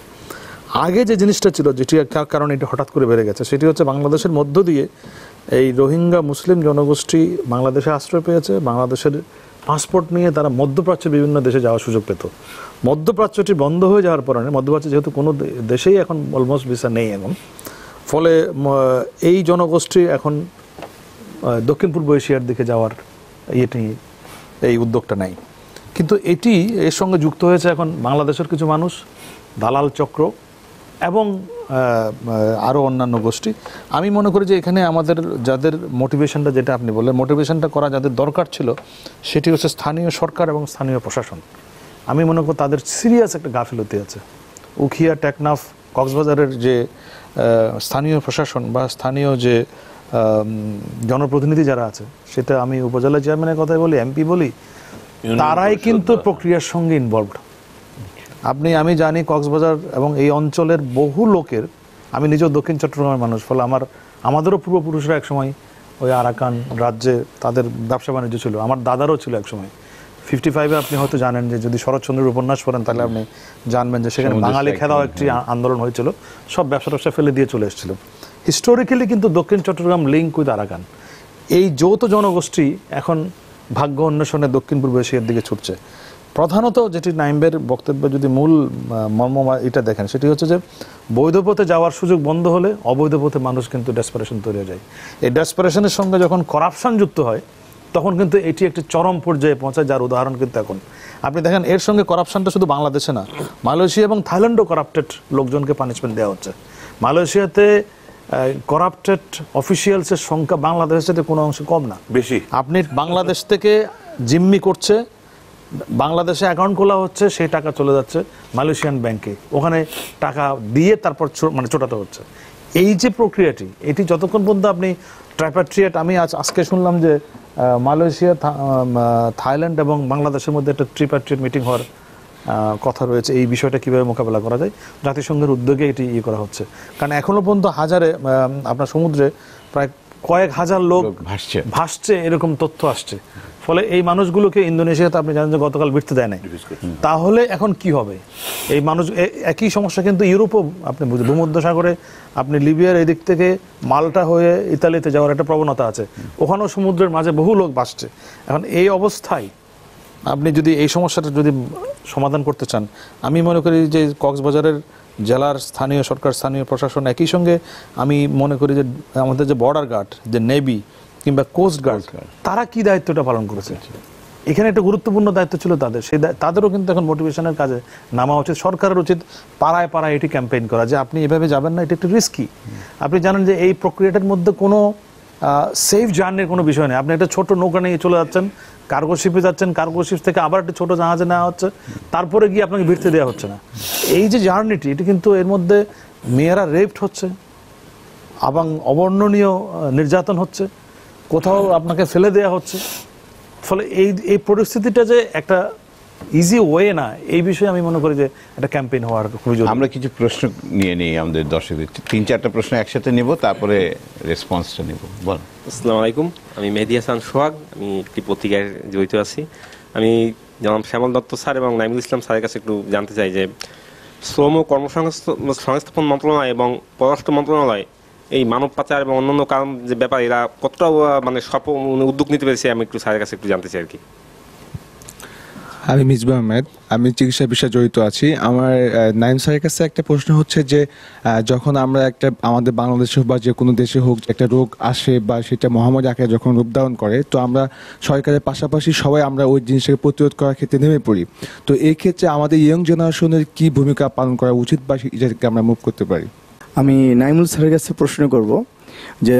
আগে যে জিনিসটা ছিল, যেটি কারণে এটা হঠাৎ করে বেড়ে গেছে, সেটি হচ্ছে বাংলাদেশের মধ্য দিয়ে এই রোহিঙ্গা মুসলিম জনগোষ্ঠী বাংলাদেশে আশ্রয় পেয়েছে। বাংলাদেশের পাসপোর্ট নিয়ে তারা মধ্যপ্রাচ্যের বিভিন্ন দেশে যাওয়ার সুযোগ পেত। মধ্যপ্রাচ্যটি বন্ধ হয়ে যাওয়ার পরে, মধ্যপ্রাচ্য যেহেতু কোনো দেশেই এখন অলমোস্ট ভিসা নেই এখন, ফলে এই জনগোষ্ঠী এখন দক্ষিণ পূর্ব এশিয়ার দিকে যাওয়ার এই উদ্যোগটা নাই। কিন্তু এর সঙ্গে যুক্ত হয়েছে এখন বাংলাদেশের কিছু মানুষ, দালাল চক্র এবং আরও অন্যান্য গোষ্ঠী। আমি মনে করি যে এখানে আমাদের যাদের মোটিভেশনটা, যেটা আপনি বললেন, মোটিভেশনটা করা যাদের দরকার ছিল, সেটি হচ্ছে স্থানীয় সরকার এবং স্থানীয় প্রশাসন। আমি মনে করি তাদের সিরিয়াস একটা গাফিলতি আছে। উখিয়া, টেকনাফ, কক্সবাজারের যে স্থানীয় প্রশাসন বা স্থানীয় যে জনপ্রতিনিধি যারা আছে, সেটা আমি উপজেলা চেয়ারম্যানের কথাই বলি, MP বলি, তারাই কিন্তু প্রক্রিয়ার সঙ্গে ইনভলভড। আমি জানি কক্সবাজার এবং এই অঞ্চলের বহু লোকের, আমি নিজেও দক্ষিণ চট্টগ্রামের মানুষ, ফলে আমাদেরও পূর্বপুরুষরা একসময় ওই আরাকান রাজ্যে তাদের ব্যবসা বাণিজ্য ছিল। আমার দাদারও ছিল একসময়। 55-এ আপনি হয়তো জানেন যে, যদি শরৎচন্দ্রের উপন্যাস পড়েন তাহলে আপনি জানবেন যে সেখানে বাঙালি খেলাও একটি আন্দোলন হয়েছিল, সব ব্যবসা টবসা ফেলে দিয়ে চলে এসেছিল। হিস্টোরিক্যালি কিন্তু দক্ষিণ চট্টগ্রাম লিঙ্ক উইথ আরাকান। এই যৌথ জনগোষ্ঠী এখন ভাগ্য অন্বেষণে দক্ষিণ পূর্ব এশিয়ার দিকে ছুটছে। প্রধানত যেটি নাইমের বক্তব্য যদি মূল মর্ম এটা দেখেন, সেটি হচ্ছে যে বৈধ পথে যাওয়ার সুযোগ বন্ধ হলে অবৈধ পথে মানুষ কিন্তু ডেসপারেশন তৈরি হয়ে যায়। এই ডেসপারেশনের সঙ্গে যখন করাপশন যুক্ত হয়, তখন কিন্তু এটি একটি চরম পর্যায়ে পৌঁছায়, যার উদাহরণ কিন্তু এখন আপনি দেখেন। এর সঙ্গে করাপশনটা শুধু বাংলাদেশে না, মালয়েশিয়া এবং থাইল্যান্ডও করাপ্টেড লোকজনকে পানিশমেন্ট দেওয়া হচ্ছে। মালয়েশিয়াতে করাপ্টেড অফিসিয়ালসের সংখ্যা বাংলাদেশের সাথে কোনো অংশে কম না, বেশি। আপনি বাংলাদেশ থেকে জিম্মি করছে, বাংলাদেশে অ্যাকাউন্ট খোলা হচ্ছে, সেই টাকা চলে যাচ্ছে মালয়েশিয়ান ব্যাংকে, ওখানে টাকা দিয়ে তারপর ছোটাতে হচ্ছে। এই যে প্রক্রিয়াটি, এটি যতক্ষণ পর্যন্ত আপনি ট্রাইপাট্রিয়েট, আমি আজকে শুনলাম যে মালয়েশিয়া, থাইল্যান্ড এবং বাংলাদেশের মধ্যে একটা ট্রিপাট্রিয়েট মিটিং হওয়ার কথা রয়েছে এই বিষয়টা কিভাবে মোকাবেলা করা যায়। জাতিসংঘের উদ্যোগে এটি করা হচ্ছে, কারণ এখনো পর্যন্ত হাজারে আপনার সমুদ্রে প্রায় কয়েক হাজার লোক ভাসছে এরকম তথ্য আসছে। ফলে এই মানুষগুলোকে ইন্দোনেশিয়াতে আপনি জানেন যে গতকাল ভিড়তে দেয় নাই। তাহলে এখন কি হবে? এই মানুষ একই সমস্যা কিন্তু ইউরোপও আপনি বুঝলেন, ভূমধ্যসাগরে আপনি লিবিয়ার এই দিক থেকে মাল্টা হয়ে ইতালিতে যাওয়ার একটা প্রবণতা আছে, ওখানেও সমুদ্রের মাঝে বহু লোক ভাসছে। এখন এই অবস্থায় আপনি যদি এই সমস্যাটা যদি সমাধান করতে চান, আমি মনে করি যে কক্সবাজারের জেলার স্থানীয় সরকার, স্থানীয় প্রশাসন, একই সঙ্গে আমি মনে করি যে আমাদের যে বর্ডার গার্ড, যে নেভি কিংবা কোস্ট গার্ড, তারা কি দায়িত্বটা পালন করেছে, এখানে একটা গুরুত্বপূর্ণ দায়িত্ব ছিল তাদের। সেই তাদেরও কিন্তু এখন মোটিভেশনের কাজে নামা উচিত। সরকারের উচিত পাড়ায় পাড়ায় এটি ক্যাম্পেইন করা যে আপনি এভাবে যাবেন না, এটা একটু রিস্কি। আপনি জানেন যে এই প্রক্রিয়াটার মধ্যে কোনো সেফ জার্নির কোনো বিষয় নেই। আপনি একটা ছোট নৌকা নিয়ে চলে যাচ্ছেন, কার্গো শিপে যাচ্ছেন, কার্গো শিপ থেকে আবার একটা ছোট জাহাজে নেওয়া হচ্ছে, তারপরে গিয়ে আপনাকে ভিড়তে দেওয়া হচ্ছে না। এই যে জার্নিটি, এটি কিন্তু এর মধ্যে মেয়েরা রেপড হচ্ছে এবং অবর্ণনীয় নির্যাতন হচ্ছে, কোথাও আপনাকে ফেলে দেওয়া হচ্ছে। ফলে এই পরিস্থিতিটা যে একটা ইজি ওয়ে না, এই বিষয়ে আমি মনে করি যে একটা ক্যাম্পেইন হওয়ার খুবই জরুরি। আমরা কিছু প্রশ্ন নিয়ে নিই আমাদের দর্শকদের, 3-4টা প্রশ্ন একসাথে নেব, তারপরে রেসপন্সটা নেব। বল। আসসালামু আলাইকুম, আমি মেহেদী হাসান সোহাগ, আমি একটি পত্রিকায় জড়িত আছি। আমি জনাব শ্যামল দত্ত স্যার এবং নাইমুল ইসলাম স্যারের কাছে একটু জানতে চাই যে শ্রম ও কর্মসংস্থাপন মন্ত্রণালয় এবং পররাষ্ট্র মন্ত্রণালয় এই মানব পাচার এবং অন্যান্য কারণ যে ব্যাপার, এরা কতটা মানে উদ্যোগ নিতে পেরেছে, আমি একটু স্যারের কাছে একটু জানতে চাই আর কি। আমি মিজবা আহমেদ, আমি চিকিৎসা বিষয়ে জড়িত আছি। আমার নাইম স্যারের কাছে একটা প্রশ্ন হচ্ছে যে যখন আমরা আমাদের বাংলাদেশে বা যে কোনো দেশে হোক একটা রোগ আসে বা সেটা মহামারী আকারে যখন রূপ ধারণ করে, তো আমরা সরকারের পাশাপাশি সবাই আমরা ওই জিনিসটাকে প্রতিরোধ করার ক্ষেত্রে নেমে পড়ি। তো এই ক্ষেত্রে আমাদের ইয়ং জেনারেশনের কি ভূমিকা পালন করা উচিত বা এটাকে আমরা মুভ করতে পারি? আমি নাইমুল স্যারের কাছে প্রশ্ন করব যে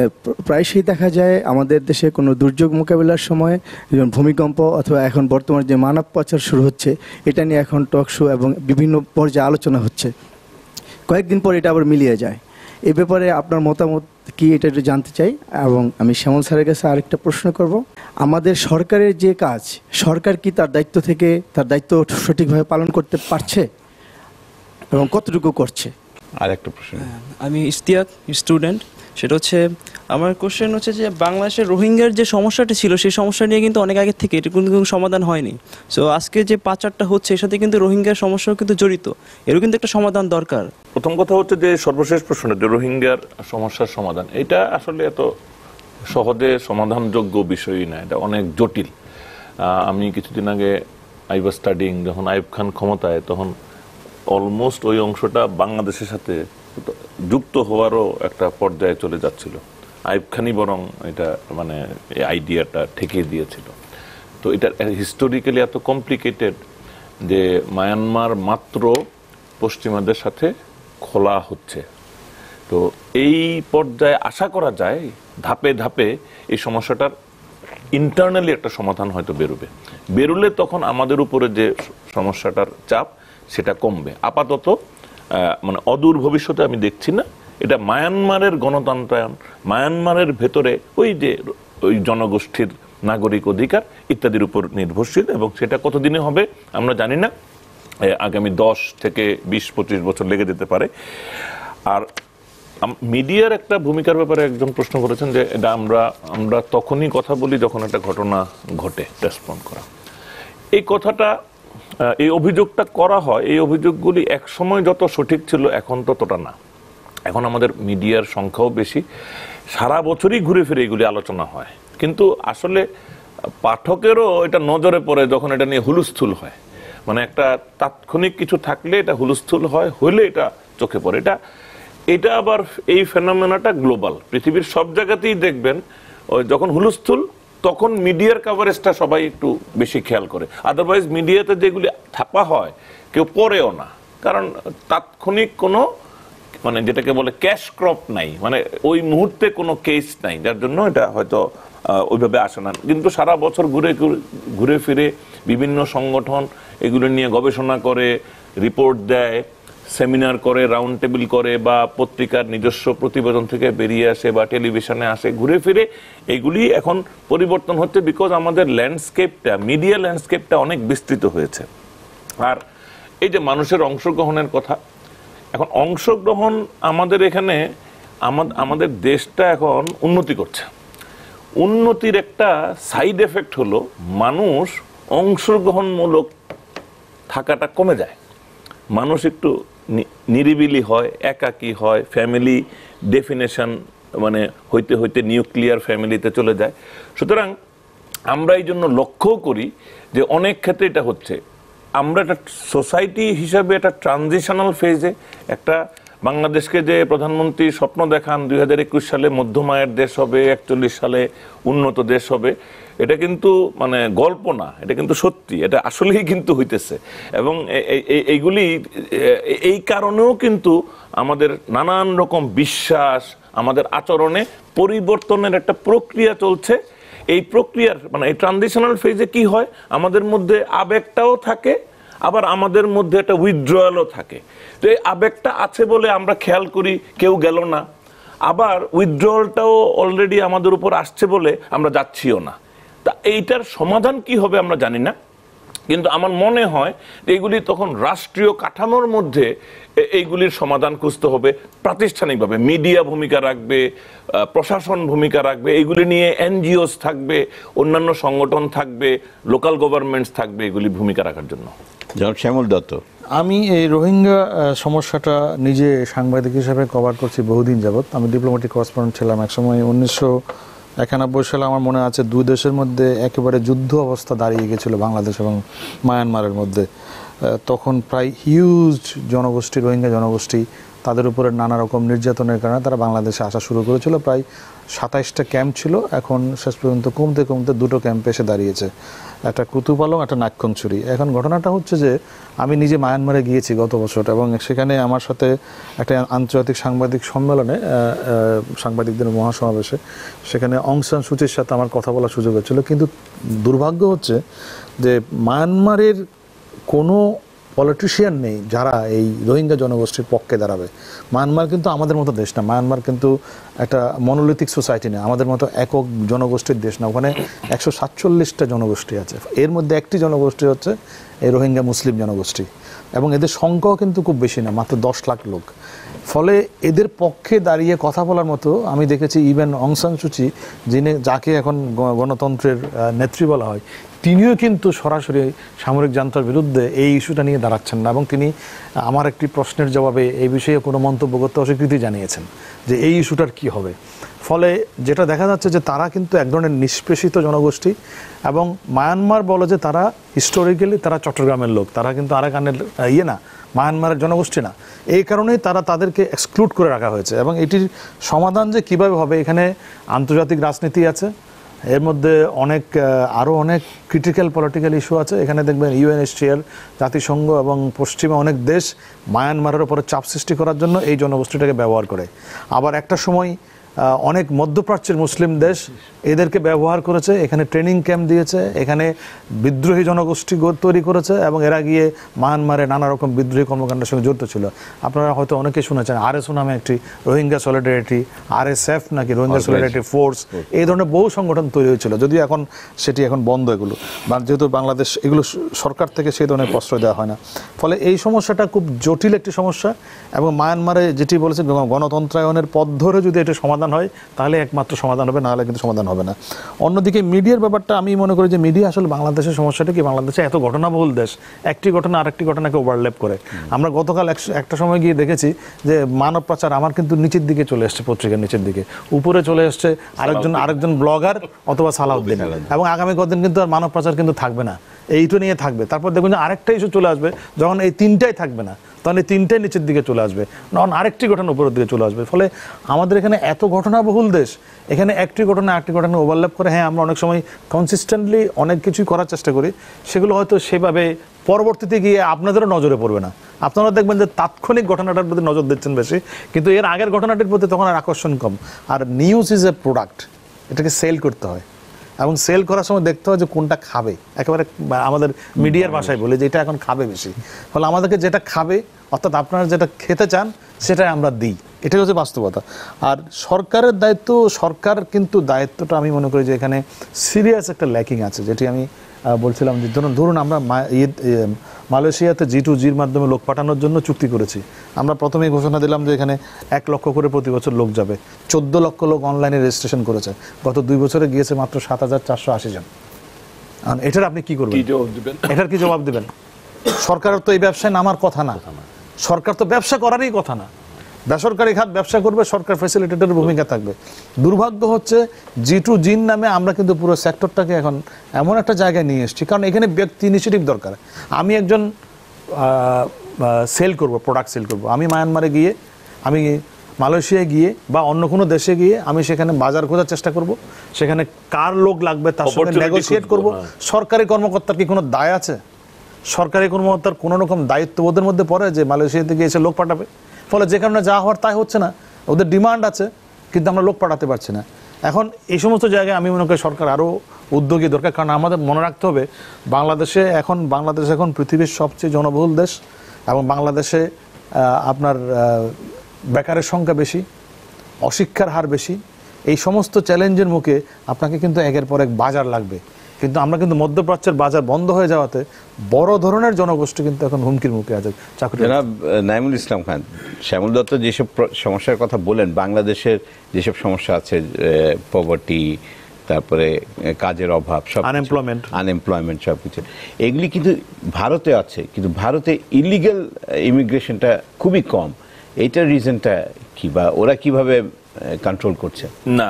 প্রায়শই দেখা যায় আমাদের দেশে কোনো দুর্যোগ মোকাবিলার সময়, যেমন ভূমিকম্প অথবা এখন বর্তমানে যে মানব পাচার শুরু হচ্ছে, এটা নিয়ে এখন টক শো এবং বিভিন্ন পর্যায়ে আলোচনা হচ্ছে। কয়েকদিন পর এটা আবার মিলিয়ে যায়। এই ব্যাপারে আপনার মতামত কি, এটা একটু জানতে চাই। এবং আমি শ্যামল স্যারের কাছে আরেকটা প্রশ্ন করব, আমাদের সরকারের যে কাজ, সরকার কি তার দায়িত্ব সঠিকভাবে পালন করতে পারছে এবং কতটুকু করছে? আর একটা প্রশ্ন। আমি ইশতিয়াক, স্টুডেন্ট। সেটা হচ্ছে আমার কোশ্চেন হচ্ছে যে বাংলাদেশের রোহিঙ্গার যে সমস্যাটা ছিল, সেই সমস্যা নিয়ে কিন্তু অনেক আগে থেকে এটা কিন্তু সমাধান হয়নি। সো আজকে যে পাচারটা হচ্ছে, এর সাথে কিন্তু রোহিঙ্গার সমস্যাও কিন্তু জড়িত, এরও কিন্তু একটা সমাধান দরকার। প্রথম কথা হচ্ছে যে সর্বশেষ প্রশ্ন, যে রোহিঙ্গার সমস্যার সমাধান, এটা আসলে এত সহজে সমাধানযোগ্য বিষয়ই না, এটা অনেক জটিল। আমি কিছুদিন আগে আই ওয়াজ স্টাডিং, যখন আইয়ুব খান ক্ষমতায়, তখন অলমোস্ট ওই অংশটা বাংলাদেশের সাথে যুক্ত হওয়ারও একটা পর্যায়ে চলে যাচ্ছিল। আইয়ুব খানই বরং এটা মানে এই আইডিয়াটা ঠেকিয়ে দিয়েছিল। তো এটা হিস্টোরিক্যালি এত কমপ্লিকেটেড যে মায়ানমার মাত্র পশ্চিমাদের সাথে খোলা হচ্ছে। তো এই পর্যায়ে আশা করা যায় ধাপে ধাপে এই সমস্যাটার ইন্টারনালি একটা সমাধান হয়তো বেরোলে তখন আমাদের উপরে যে সমস্যাটার চাপ সেটা কমবে। আপাতত মানে অদূর ভবিষ্যতে আমি দেখছি না। এটা মায়ানমারের গণতন্ত্রায়ন, মায়ানমারের ভেতরে ওই জনগোষ্ঠীর নাগরিক অধিকার ইত্যাদির উপর নির্ভরশীল, এবং সেটা কতদিনে হবে আমরা জানি না। আগামী 10 থেকে 20-25 বছর লেগে যেতে পারে। আর মিডিয়ার একটা ভূমিকার ব্যাপারে একজন প্রশ্ন করেছেন যে এটা আমরা তখনই কথা বলি যখন একটা ঘটনা ঘটে, রেসপন্ড করা। এই কথাটা, এই অভিযোগটা করা হয়, এই অভিযোগগুলি এক সময় যত সঠিক ছিল এখন ততটা না। এখন আমাদের মিডিয়ার সংখ্যাও বেশি, সারা বছরই ঘুরে ফিরে এগুলি আলোচনা হয়, কিন্তু আসলে পাঠকেরও এটা নজরে পড়ে যখন এটা নিয়ে হুলস্থুল হয়। মানে একটা তাৎক্ষণিক কিছু থাকলে এটা হুলস্থুল হয়, হইলে এটা চোখে পড়ে। এটা আবার এই ফেনোমেনাটা গ্লোবাল, পৃথিবীর সব জায়গাতেই দেখবেন যখন হুলস্থুল তখন মিডিয়ার কাভারেজটা সবাই একটু বেশি খেয়াল করে। আদারওয়াইজ মিডিয়াতে যেগুলি ছাপা হয় কেউ পড়েও না, কারণ তাৎক্ষণিক কোনো মানে যেটাকে বলে ক্যাশ ক্রপ নাই, মানে ওই মুহূর্তে কোনো কেস নাই, যার জন্য এটা হয়তো ওইভাবে আসে না। কিন্তু সারা বছর ঘুরে ফিরে বিভিন্ন সংগঠন এগুলো নিয়ে গবেষণা করে, রিপোর্ট দেয়, সেমিনার করে, রাউন্ড টেবিল করে, বা পত্রিকার নিজস্ব প্রতিবেদন থেকে বেরিয়ে আসে বা টেলিভিশনে আসে, ঘুরে ফিরে এগুলি এখন পরিবর্তন হচ্ছে। বিকজ আমাদের ল্যান্ডস্কেপটা, মিডিয়া ল্যান্ডস্কেপটা অনেক বিস্তৃত হয়েছে। আর এই যে মানুষের অংশগ্রহণের কথা, এখন অংশগ্রহণ আমাদের এখানে আমাদের দেশটা এখন উন্নতি করছে। উন্নতির একটা সাইড এফেক্ট হলো মানুষ অংশগ্রহণমূলক থাকাটা কমে যায়, মানুষ একটু নিরিবিলি হয়, একাকী হয়, ফ্যামিলি ডেফিনেশন মানে হইতে হইতে নিউক্লিয়ার ফ্যামিলিতে চলে যায়। সুতরাং আমরা এই জন্য লক্ষ্য করি যে অনেক ক্ষেত্রে এটা হচ্ছে, আমরা একটা সোসাইটি হিসাবে একটা ট্রানজিশনাল ফেজে, একটা বাংলাদেশকে যে প্রধানমন্ত্রী স্বপ্ন দেখান 2021 সালে মধ্যম আয়ের দেশ হবে, 41 সালে উন্নত দেশ হবে, এটা কিন্তু মানে গল্প না, এটা কিন্তু সত্যি, এটা আসলেই কিন্তু হইতেছে। এবং এইগুলি এই কারণেও কিন্তু আমাদের নানান রকম বিশ্বাস, আমাদের আচরণে পরিবর্তনের একটা প্রক্রিয়া চলছে। এই প্রক্রিয়ার মানে এই ট্রানজিশনাল ফেজে কি হয়, আমাদের মধ্যে আবেগটাও থাকে, আবার আমাদের মধ্যে একটা উইথড্রয়ালও থাকে। তো এই আবেগটা আছে বলে আমরা খেয়াল করি কেউ গেল না, আবার উইথড্রয়ালটাও অলরেডি আমাদের উপর আসছে বলে আমরা যাচ্ছিও না। তা এইটার সমাধান কি হবে আমরা জানি না, কিন্তু আমার মনে হয় এইগুলি তখন রাষ্ট্রীয় কাঠামোর মধ্যে এইগুলির সমাধান খুঁজতে হবে। প্রাতিষ্ঠানিকভাবে মিডিয়া ভূমিকা রাখবে, প্রশাসন ভূমিকা রাখবে, এইগুলি নিয়ে এনজিওস থাকবে, অন্যান্য সংগঠন থাকবে, লোকাল গভর্নমেন্টস থাকবে এগুলি ভূমিকা রাখার জন্য। জনাব শ্যামল দত্ত। আমি এই রোহিঙ্গা সমস্যাটা নিজে সাংবাদিক হিসেবে কভার করছি বহুদিন যাবৎ। আমি ডিপ্লোম্যাটিক করেসপন্ডেন্ট ছিলাম একসময়। 1991 সালে আমার মনে আছে দুই দেশের মধ্যে একেবারে যুদ্ধ অবস্থা দাঁড়িয়ে গেছিল বাংলাদেশ এবং মায়ানমারের মধ্যে। তখন প্রায় হিউজ জনগোষ্ঠী, রোহিঙ্গা জনগোষ্ঠী, তাদের উপরে নানা রকম নির্যাতনের কারণে তারা বাংলাদেশে আসা শুরু করেছিল। প্রায় 27টা ক্যাম্প ছিল, এখন শেষ পর্যন্ত কমতে কমতে 2টো ক্যাম্পে এসে দাঁড়িয়েছে, একটা কুতুপালং, একটা নাক্কংছড়ি। এখন ঘটনাটা হচ্ছে যে আমি নিজে মায়ানমারে গিয়েছি গত বছর, এবং সেখানে আমার সাথে একটা আন্তর্জাতিক সাংবাদিক সম্মেলনে, সাংবাদিকদের মহাসমাবেশে, সেখানে অং সান সুচির সাথে আমার কথা বলার সুযোগ হয়েছিল। কিন্তু দুর্ভাগ্য হচ্ছে যে মায়ানমারের কোনো পলিটিশিয়ান নেই যারা এই রোহিঙ্গা জনগোষ্ঠীর পক্ষে দাঁড়াবে। মায়ানমার কিন্তু আমাদের মতো দেশ না, মায়ানমার কিন্তু একটা মনোলিথিক সোসাইটি না, আমাদের মতো একক জনগোষ্ঠীর দেশ না। ওখানে 147টা জনগোষ্ঠী আছে, এর মধ্যে একটি জনগোষ্ঠী হচ্ছে এই রোহিঙ্গা মুসলিম জনগোষ্ঠী, এবং এদের সংখ্যাও কিন্তু খুব বেশি না, মাত্র 10 লাখ লোক। ফলে এদের পক্ষে দাঁড়িয়ে কথা বলার মতো আমি দেখেছি ইভেন অং সান সুচি, যাকে এখন গণতন্ত্রের নেত্রী বলা হয়, তিনিও কিন্তু সরাসরি সামরিক জান্তার বিরুদ্ধে এই ইস্যুটা নিয়ে দাঁড়াচ্ছেন না, এবং তিনি আমার একটি প্রশ্নের জবাবে এই বিষয়ে কোনো মন্তব্য করতে অস্বীকৃতি জানিয়েছেন যে এই ইস্যুটার কি হবে। ফলে যেটা দেখা যাচ্ছে যে তারা কিন্তু এক ধরনের নিষ্পেষিত জনগোষ্ঠী, এবং মায়ানমার বলে যে তারা হিস্টোরিক্যালি তারা চট্টগ্রামের লোক, তারা কিন্তু আরাকানের না, মায়ানমারের জনগোষ্ঠী না। এই কারণেই তাদেরকে এক্সক্লুড করে রাখা হয়েছে। এবং এটির সমাধান যে কীভাবে হবে, এখানে আন্তর্জাতিক রাজনীতি আছে, এর মধ্যে আরও অনেক ক্রিটিক্যাল পলিটিক্যাল ইস্যু আছে। এখানে দেখবেন ইউএনএইচসিআর, জাতিসংঘ এবং পশ্চিমা অনেক দেশ মায়ানমারের উপরে চাপ সৃষ্টি করার জন্য এই জনগোষ্ঠীটাকে ব্যবহার করে। আবার একটা সময় অনেক মধ্যপ্রাচ্যের মুসলিম দেশ এদেরকে ব্যবহার করেছে, এখানে ট্রেনিং ক্যাম্প দিয়েছে, এখানে বিদ্রোহী জনগোষ্ঠী তৈরি করেছে, এবং এরা গিয়ে মায়ানমারে নানা রকম বিদ্রোহী কর্মকাণ্ডের সঙ্গে জড়িত ছিল। আপনারা হয়তো অনেকেই শুনেছেন আরএসও নামে একটি রোহিঙ্গা সলিডারিটি, আরএসএফ নাকি রোহিঙ্গা সলিডারিটি ফোর্স, এই ধরনের বহু সংগঠন তৈরি হয়েছিল, যদিও সেটি এখন বন্ধ। এগুলো যেহেতু বাংলাদেশ এগুলো সরকার থেকে সেই ধরনের প্রশ্রয় দেওয়া হয় না, ফলে এই সমস্যাটা খুব জটিল একটি সমস্যা। এবং মায়ানমারে যেটি বলেছে গণতন্ত্রায়নের পথ ধরে যদি এটা সমাধান হয় তাহলে একমাত্র সমাধান হবে, নাহলে কিন্তু সমাধান হবে না। অন্যদিকে মিডিয়ার ব্যাপারটা আমি মনে করি যে মিডিয়া আসলে বাংলাদেশের সমস্যাটা কি, বাংলাদেশে এত ঘটনাবহুল দেশ, একটি ঘটনা আরেকটি ঘটনাকে ওভারল্যাপ করে। আমরা গতকাল একটা সময় গিয়ে দেখেছি যে মানব পাচার আমার কিন্তু নিচের দিকে চলে এসছে, পত্রিকার নিচের দিকে, উপরে চলে এসছে আরেকজন ব্লগার অথবা সালাউদ্দিন, এবং আগামী কদিন কিন্তু আর মানব পাচার কিন্তু থাকবে না, এইটা নিয়ে থাকবে। তারপর দেখুন যে আরেকটা ইস্যু চলে আসবে, যখন এই তিনটাই থাকবে না তখন এই তিনটাই নিচের দিকে চলে আসবে, তখন আরেকটি ঘটনা উপরের দিকে চলে আসবে। ফলে আমাদের এখানে এত ঘটনাবহুল দেশ, এখানে একটি ঘটনা আরেকটি ঘটনা ওভারল্যাপ করে। হ্যাঁ, আমরা অনেক সময় কনসিস্টেন্টলি অনেক কিছুই করার চেষ্টা করি, সেগুলো হয়তো সেভাবে পরবর্তীতে গিয়ে আপনাদেরও নজরে পড়বে না। আপনারা দেখবেন যে তাৎক্ষণিক ঘটনাটার প্রতি নজর দিচ্ছেন বেশি, কিন্তু এর আগের ঘটনাটির প্রতি তখন আর আকর্ষণ কম। আর নিউজ ইজ এ প্রোডাক্ট, এটাকে সেল করতে হয়, এবং সেল করার সময় দেখতে হয় যে কোনটা খাবে। একেবারে আমাদের মিডিয়ার ভাষায় বলি যে এটা এখন খাবে বেশি, ফলে আমাদেরকে যেটা খাবে, অর্থাৎ আপনারা যেটা খেতে চান সেটাই আমরা দিই। এটা হচ্ছে বাস্তবতা। আর সরকারের দায়িত্ব, সরকার কিন্তু দায়িত্বটা আমি মনে করি যে এখানে সিরিয়াস একটা ল্যাকিং আছে, যেটি আমি বলছিলাম যে ধরুন আমরা মালয়েশিয়াতে G2Gর মাধ্যমে লোক পাঠানোর জন্য চুক্তি করেছি। আমরা প্রথমেই ঘোষণা দিলাম যে এখানে 1 লক্ষ করে প্রতি বছর লোক যাবে, 14 লক্ষ লোক অনলাইনে রেজিস্ট্রেশন করেছে, গত 2 বছরে গিয়েছে মাত্র 7,480 জন। এটার আপনি কি করবেন? এটার কি জবাব দেবেন? সরকারের তো এই ব্যবসায় নামার কথা না, সরকার তো ব্যবসা করারই কথা না, বেসরকারি খাত ব্যবসা করবে, সরকার ফ্যাসিলিটেটরের ভূমিকা থাকবে। দুর্ভাগ্য হচ্ছে G2Gর নামে আমরা কিন্তু পুরো সেক্টরটাকে এখন এমন একটা জায়গায় নিয়ে এসেছি, কারণ এখানে ব্যক্তি ইনিশিয়েটিভ দরকার। আমি একজন সেল করব, প্রোডাক্ট সেল করব, আমি মায়ানমারে গিয়ে, আমি মালয়েশিয়ায় গিয়ে বা অন্য কোনো দেশে গিয়ে আমি সেখানে বাজার খোঁজার চেষ্টা করব, সেখানে কার লোক লাগবে তার সঙ্গে নেগোশিয়েট করব। সরকারি কর্মকর্তার কি কোনো দায় আছে? সরকারি কর্মকর্তার কোনো রকম দায়িত্ববোধের মধ্যে পড়ে যে মালয়েশিয়াতে গিয়ে এসে লোক পাঠাবে? ফলে যে কারণে যা হওয়ার তাই হচ্ছে না, ওদের ডিমান্ড আছে কিন্তু আমরা লোক পাঠাতে পারছি না। এখন এই সমস্ত জায়গায় আমি মনে করি সরকার আরও উদ্যোগী দরকার, কারণ আমাদের মনে রাখতে হবে বাংলাদেশ এখন পৃথিবীর সবচেয়ে জনবহুল দেশ, এবং বাংলাদেশে আপনার বেকারের সংখ্যা বেশি, অশিক্ষার হার বেশি। এই সমস্ত চ্যালেঞ্জের মুখে আপনাকে কিন্তু একের পর এক বাজার লাগবে, কিন্তু আমরা কিন্তু মধ্যপ্রাচ্যের বাজার বন্ধ হয়ে যাওয়াতে বড় ধরনের জনগোষ্ঠী কিন্তু এখন হুমকির মুখে আছে। জনাব নাইমুল ইসলাম খান, শ্যামল দত্ত যেসব সমস্যার কথা বলেন, বাংলাদেশের যেসব সমস্যা আছে, পভার্টি, তারপরে কাজের অভাব, সব আনএমপ্লয়মেন্ট, সব কিছু, এগুলি কিন্তু ভারতে আছে, কিন্তু ভারতে ইলিগাল ইমিগ্রেশনটা খুবই কম। এইটার রিজনটা কি, বা ওরা কিভাবে কন্ট্রোল করছে? না,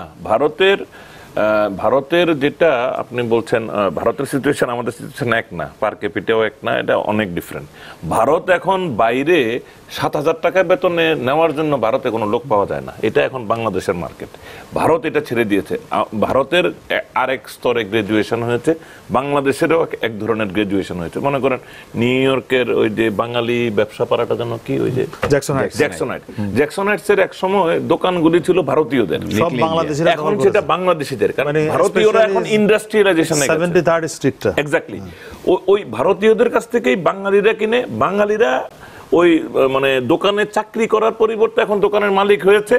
ভারতের যেটা আপনি বলছেন, ভারতের সিচুয়েশন আমাদের সিচুয়েশন এক না, পার ক্যাপিটাও এক না, এটা অনেক ডিফারেন্ট। ভারত এখন বাইরে 7,000 টাকা বেতনে নেওয়ার জন্য ভারতে কোনো লোক পাওয়া যায় না, এটা এখন বাংলাদেশের মার্কেট। ভারত এটা ছেড়ে দিয়েছে। ভারতের আরেক স্তরে গ্রাজুয়েশন হয়েছে, বাংলাদেশেরও এক ধরনের গ্রাজুয়েশন হয়েছে। মনে করেন নিউ ইয়র্কের ওই যে বাঙালি ব্যবসা পাড়াটা যেন কি, ওই যে জ্যাকসনাইটসের এক সময় দোকানগুলি ছিল ভারতীয়দের, এখন সেটা বাংলাদেশিদের, কারণ ভারতীয়রা এখন ইন্ডাস্ট্রিয়ালাইজেশন, 73rd স্ট্রিট, এক্স্যাক্টলি ওই ভারতীয়দের কাছ থেকেই বাঙালিরা কিনে। বাঙালিরা ওই মানে দোকানে চাকরি করার পরিবর্তে এখন দোকানের মালিক হয়েছে,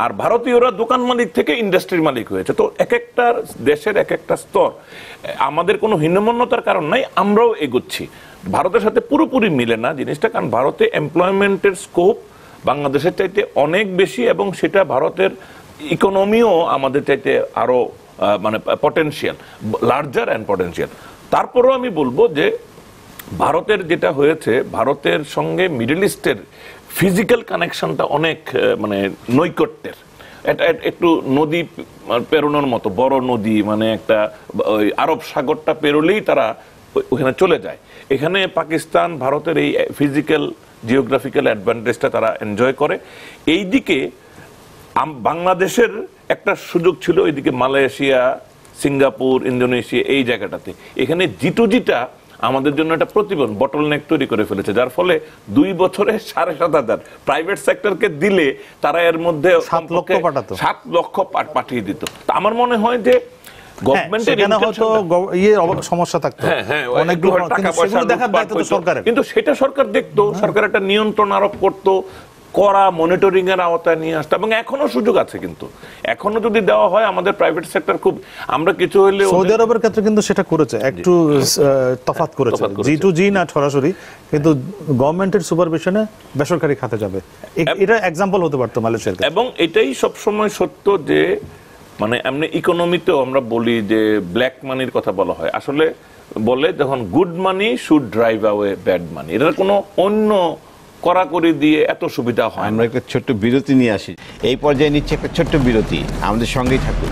আর ভারতীয়রা দোকান মালিক থেকে ইন্ডাস্ট্রির মালিক হয়েছে। তো এক একটা দেশের এক একটা স্তর, আমাদের কোনো হীনমন্যতার কারণ নাই, আমরাও এগোচ্ছি। ভারতের সাথে পুরোপুরি মিলে না জিনিসটা, কারণ ভারতে এমপ্লয়মেন্টের স্কোপ বাংলাদেশের চাইতে অনেক বেশি, এবং সেটা ভারতের ইকোনমিও আমাদের চাইতে আরো মানে পটেনশিয়াল, লার্জার অ্যান্ড পটেনশিয়াল। তারপরেও আমি বলবো যে ভারতের যেটা হয়েছে, ভারতের সঙ্গে মিডল ইস্টের ফিজিক্যাল কানেকশনটা অনেক মানে নৈকট্যের। এটা একটু নদী পেরোনোর মতো, বড় নদী, মানে একটা ওই আরব সাগরটা পেরোলেই তারা ওখানে চলে যায়। এখানে পাকিস্তান ভারতের এই ফিজিক্যাল জিওগ্রাফিক্যাল অ্যাডভান্টেজটা তারা এনজয় করে। এই দিকে বাংলাদেশের একটা সুযোগ ছিল, এইদিকে মালয়েশিয়া, সিঙ্গাপুর, ইন্দোনেশিয়া, এই জায়গাটাতে। এখানে G2Gটা আমাদের জন্য একটা প্রতিবন্ধক, বটলনেক তৈরি করে ফেলেছে, যার ফলে 2 বছরে 7,500 প্রাইভেট সেক্টরকে দিলে তারা এর মধ্যে 7 লক্ষ পাঠিয়ে দিত। আমার মনে হয় যে সমস্যা থাকতো, কিন্তু সেটা সরকার দেখতো, সরকার একটা নিয়ন্ত্রণ আরোপ করতো, করা মনিটরিং এর আওতায় নিয়ে আসতে, এবং এখনো সুযোগ আছে। কিন্তু এখনো যদি দেওয়া হয় আমাদের প্রাইভেট সেক্টর খুব, আমরা কিছু হলে সৌদি আরবের ক্ষেত্রে কিন্তু সেটা করেছে, একটু তফাৎ করেছে, G2G না সরাসরি, কিন্তু গভর্নমেন্টের সুপারভিশনে বেসরকারি খাতে যাবে। এটা এক্সাম্পল হতে পারতো মালয়েশিয়ার। এবং এটাই সবসময় সত্য যে মানে এমনি ইকোনমিতেও আমরা বলি যে ব্ল্যাক মানির কথা বলা হয়, আসলে বলে যখন good money should drive away bad money, এটার কোনো অন্য কড়াকড়ি দিয়ে এত সুবিধা হয়। আমরা একটা ছোট্ট বিরতি নিয়ে আসি, এই পর্যায়ে নিচ্ছে একটা ছোট্ট বিরতি, আমাদের সঙ্গেই থাকুন।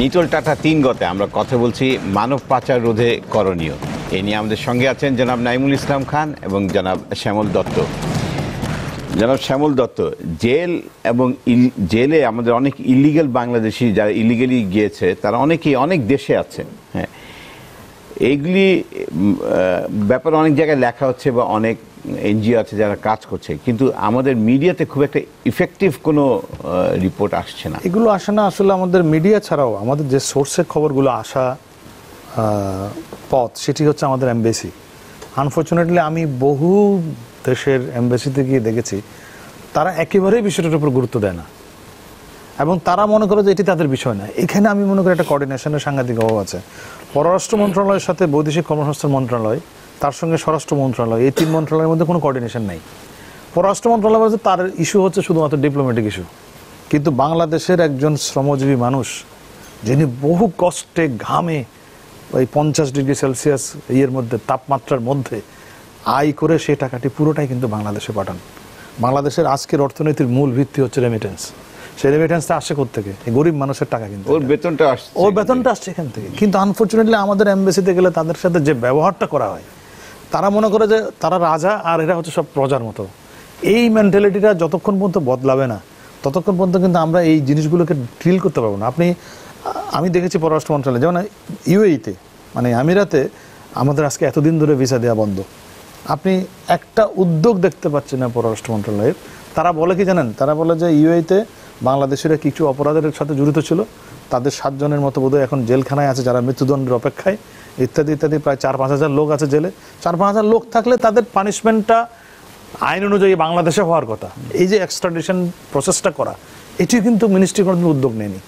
নিটোল টাটা 3 গতে আমরা কথা বলছি মানব পাচার রোধে করণীয়। এ নিয়ে আমাদের সঙ্গে আছেন জনাব নাইমুল ইসলাম খান এবং জনাব শ্যামল দত্ত। জনাব শ্যামল দত্ত, জেল এবং জেলে আমাদের অনেক ইলিগাল বাংলাদেশি যারা ইলিগালি গিয়েছে তারা অনেকেই অনেক দেশে আছেন। হ্যাঁ, এইগুলি ব্যাপারে অনেক জায়গায় লেখা হচ্ছে বা অনেক এনজিও আছে যারা কাজ করছে, কিন্তু আমাদের মিডিয়াতে খুব একটা ইফেক্টিভ কোনো রিপোর্ট আসছে না। এগুলো আসে না আসলে আমাদের মিডিয়া ছাড়াও আমাদের যে সোর্সের খবরগুলো আসা পথ, সেটি হচ্ছে আমাদের এমবেসি। আনফর্চুনেটলি আমি বহু দেশের এমবেসিতে গিয়ে দেখেছি তারা একেবারেই বিষয়টার উপর গুরুত্ব দেয় না, এবং তারা মনে করে যে এটি তাদের বিষয় না। এখানে আমি মনে করি একটা কোঅর্ডিনেশনের সাংঘাতিক অভাব আছে। পররাষ্ট্র মন্ত্রণালয়ের সাথে বৈদেশিক কর্মসংস্থান মন্ত্রণালয়, তার সঙ্গে স্বরাষ্ট্র মন্ত্রণালয়, এই 3 মন্ত্রণালয়ের মধ্যে কোনো কোঅর্ডিনেশন নেই। পররাষ্ট্র মন্ত্রণালয় বলতে তার ইস্যু হচ্ছে শুধুমাত্র ডিপ্লোম্যাটিক ইস্যু, কিন্তু বাংলাদেশের একজন শ্রমজীবী মানুষ যিনি বহু কষ্টে ঘামে ওই 50 ডিগ্রি সেলসিয়াস ইয়ের মধ্যে তাপমাত্রার মধ্যে আয় করে সেই টাকাটি পুরোটাই কিন্তু বাংলাদেশে পাঠান। বাংলাদেশের আজকের অর্থনীতির মূল ভিত্তি হচ্ছে রেমিটেন্স। সেই রেমিটেন্সটা আসে কোত্থেকে? এই গরিব মানুষের টাকা, কিন্তু ওর বেতনটা আসছে এখান থেকে। কিন্তু আনফর্চুনেটলি আমাদের এমবেসিতে গেলে তাদের সাথে যে ব্যবহারটা করা হয়, তারা মনে করে যে তারা রাজা আর এরা হচ্ছে সব প্রজার মতো। এই মেন্টালিটিটা যতক্ষণ পর্যন্ত বদলাবে না ততক্ষণ পর্যন্ত কিন্তু আমরা এই জিনিসগুলোকে ডিল করতে পারবো না। আমি দেখেছি পররাষ্ট্র মন্ত্রণালয়, যেমন ইউএইতে মানে আমিরাতে আমাদের আজকে এতদিন ধরে ভিসা দেওয়া বন্ধ। আপনি একটা উদ্যোগ দেখতে পাচ্ছেন না পররাষ্ট্র মন্ত্রণালয়ের। তারা বলে কি জানেন? তারা বলে যে ইউএইতে বাংলাদেশিরা কিছু অপরাধের সাথে জড়িত ছিল, তাদের 7 জনের মতো বোধহয় এখন জেলখানায় আছে যারা মৃত্যুদণ্ডের অপেক্ষায়, ইত্যাদি ইত্যাদি। প্রায় 4-5 হাজার লোক আছে জেলে। 4-5 হাজার লোক থাকলে তাদের পানিশমেন্টটা আইন অনুযায়ী বাংলাদেশে হওয়ার কথা। এই যে এক্সট্রাডিশন প্রসেসটা করা, এটি কিন্তু মিনিস্ট্রি কোনো উদ্যোগ নেয়নি।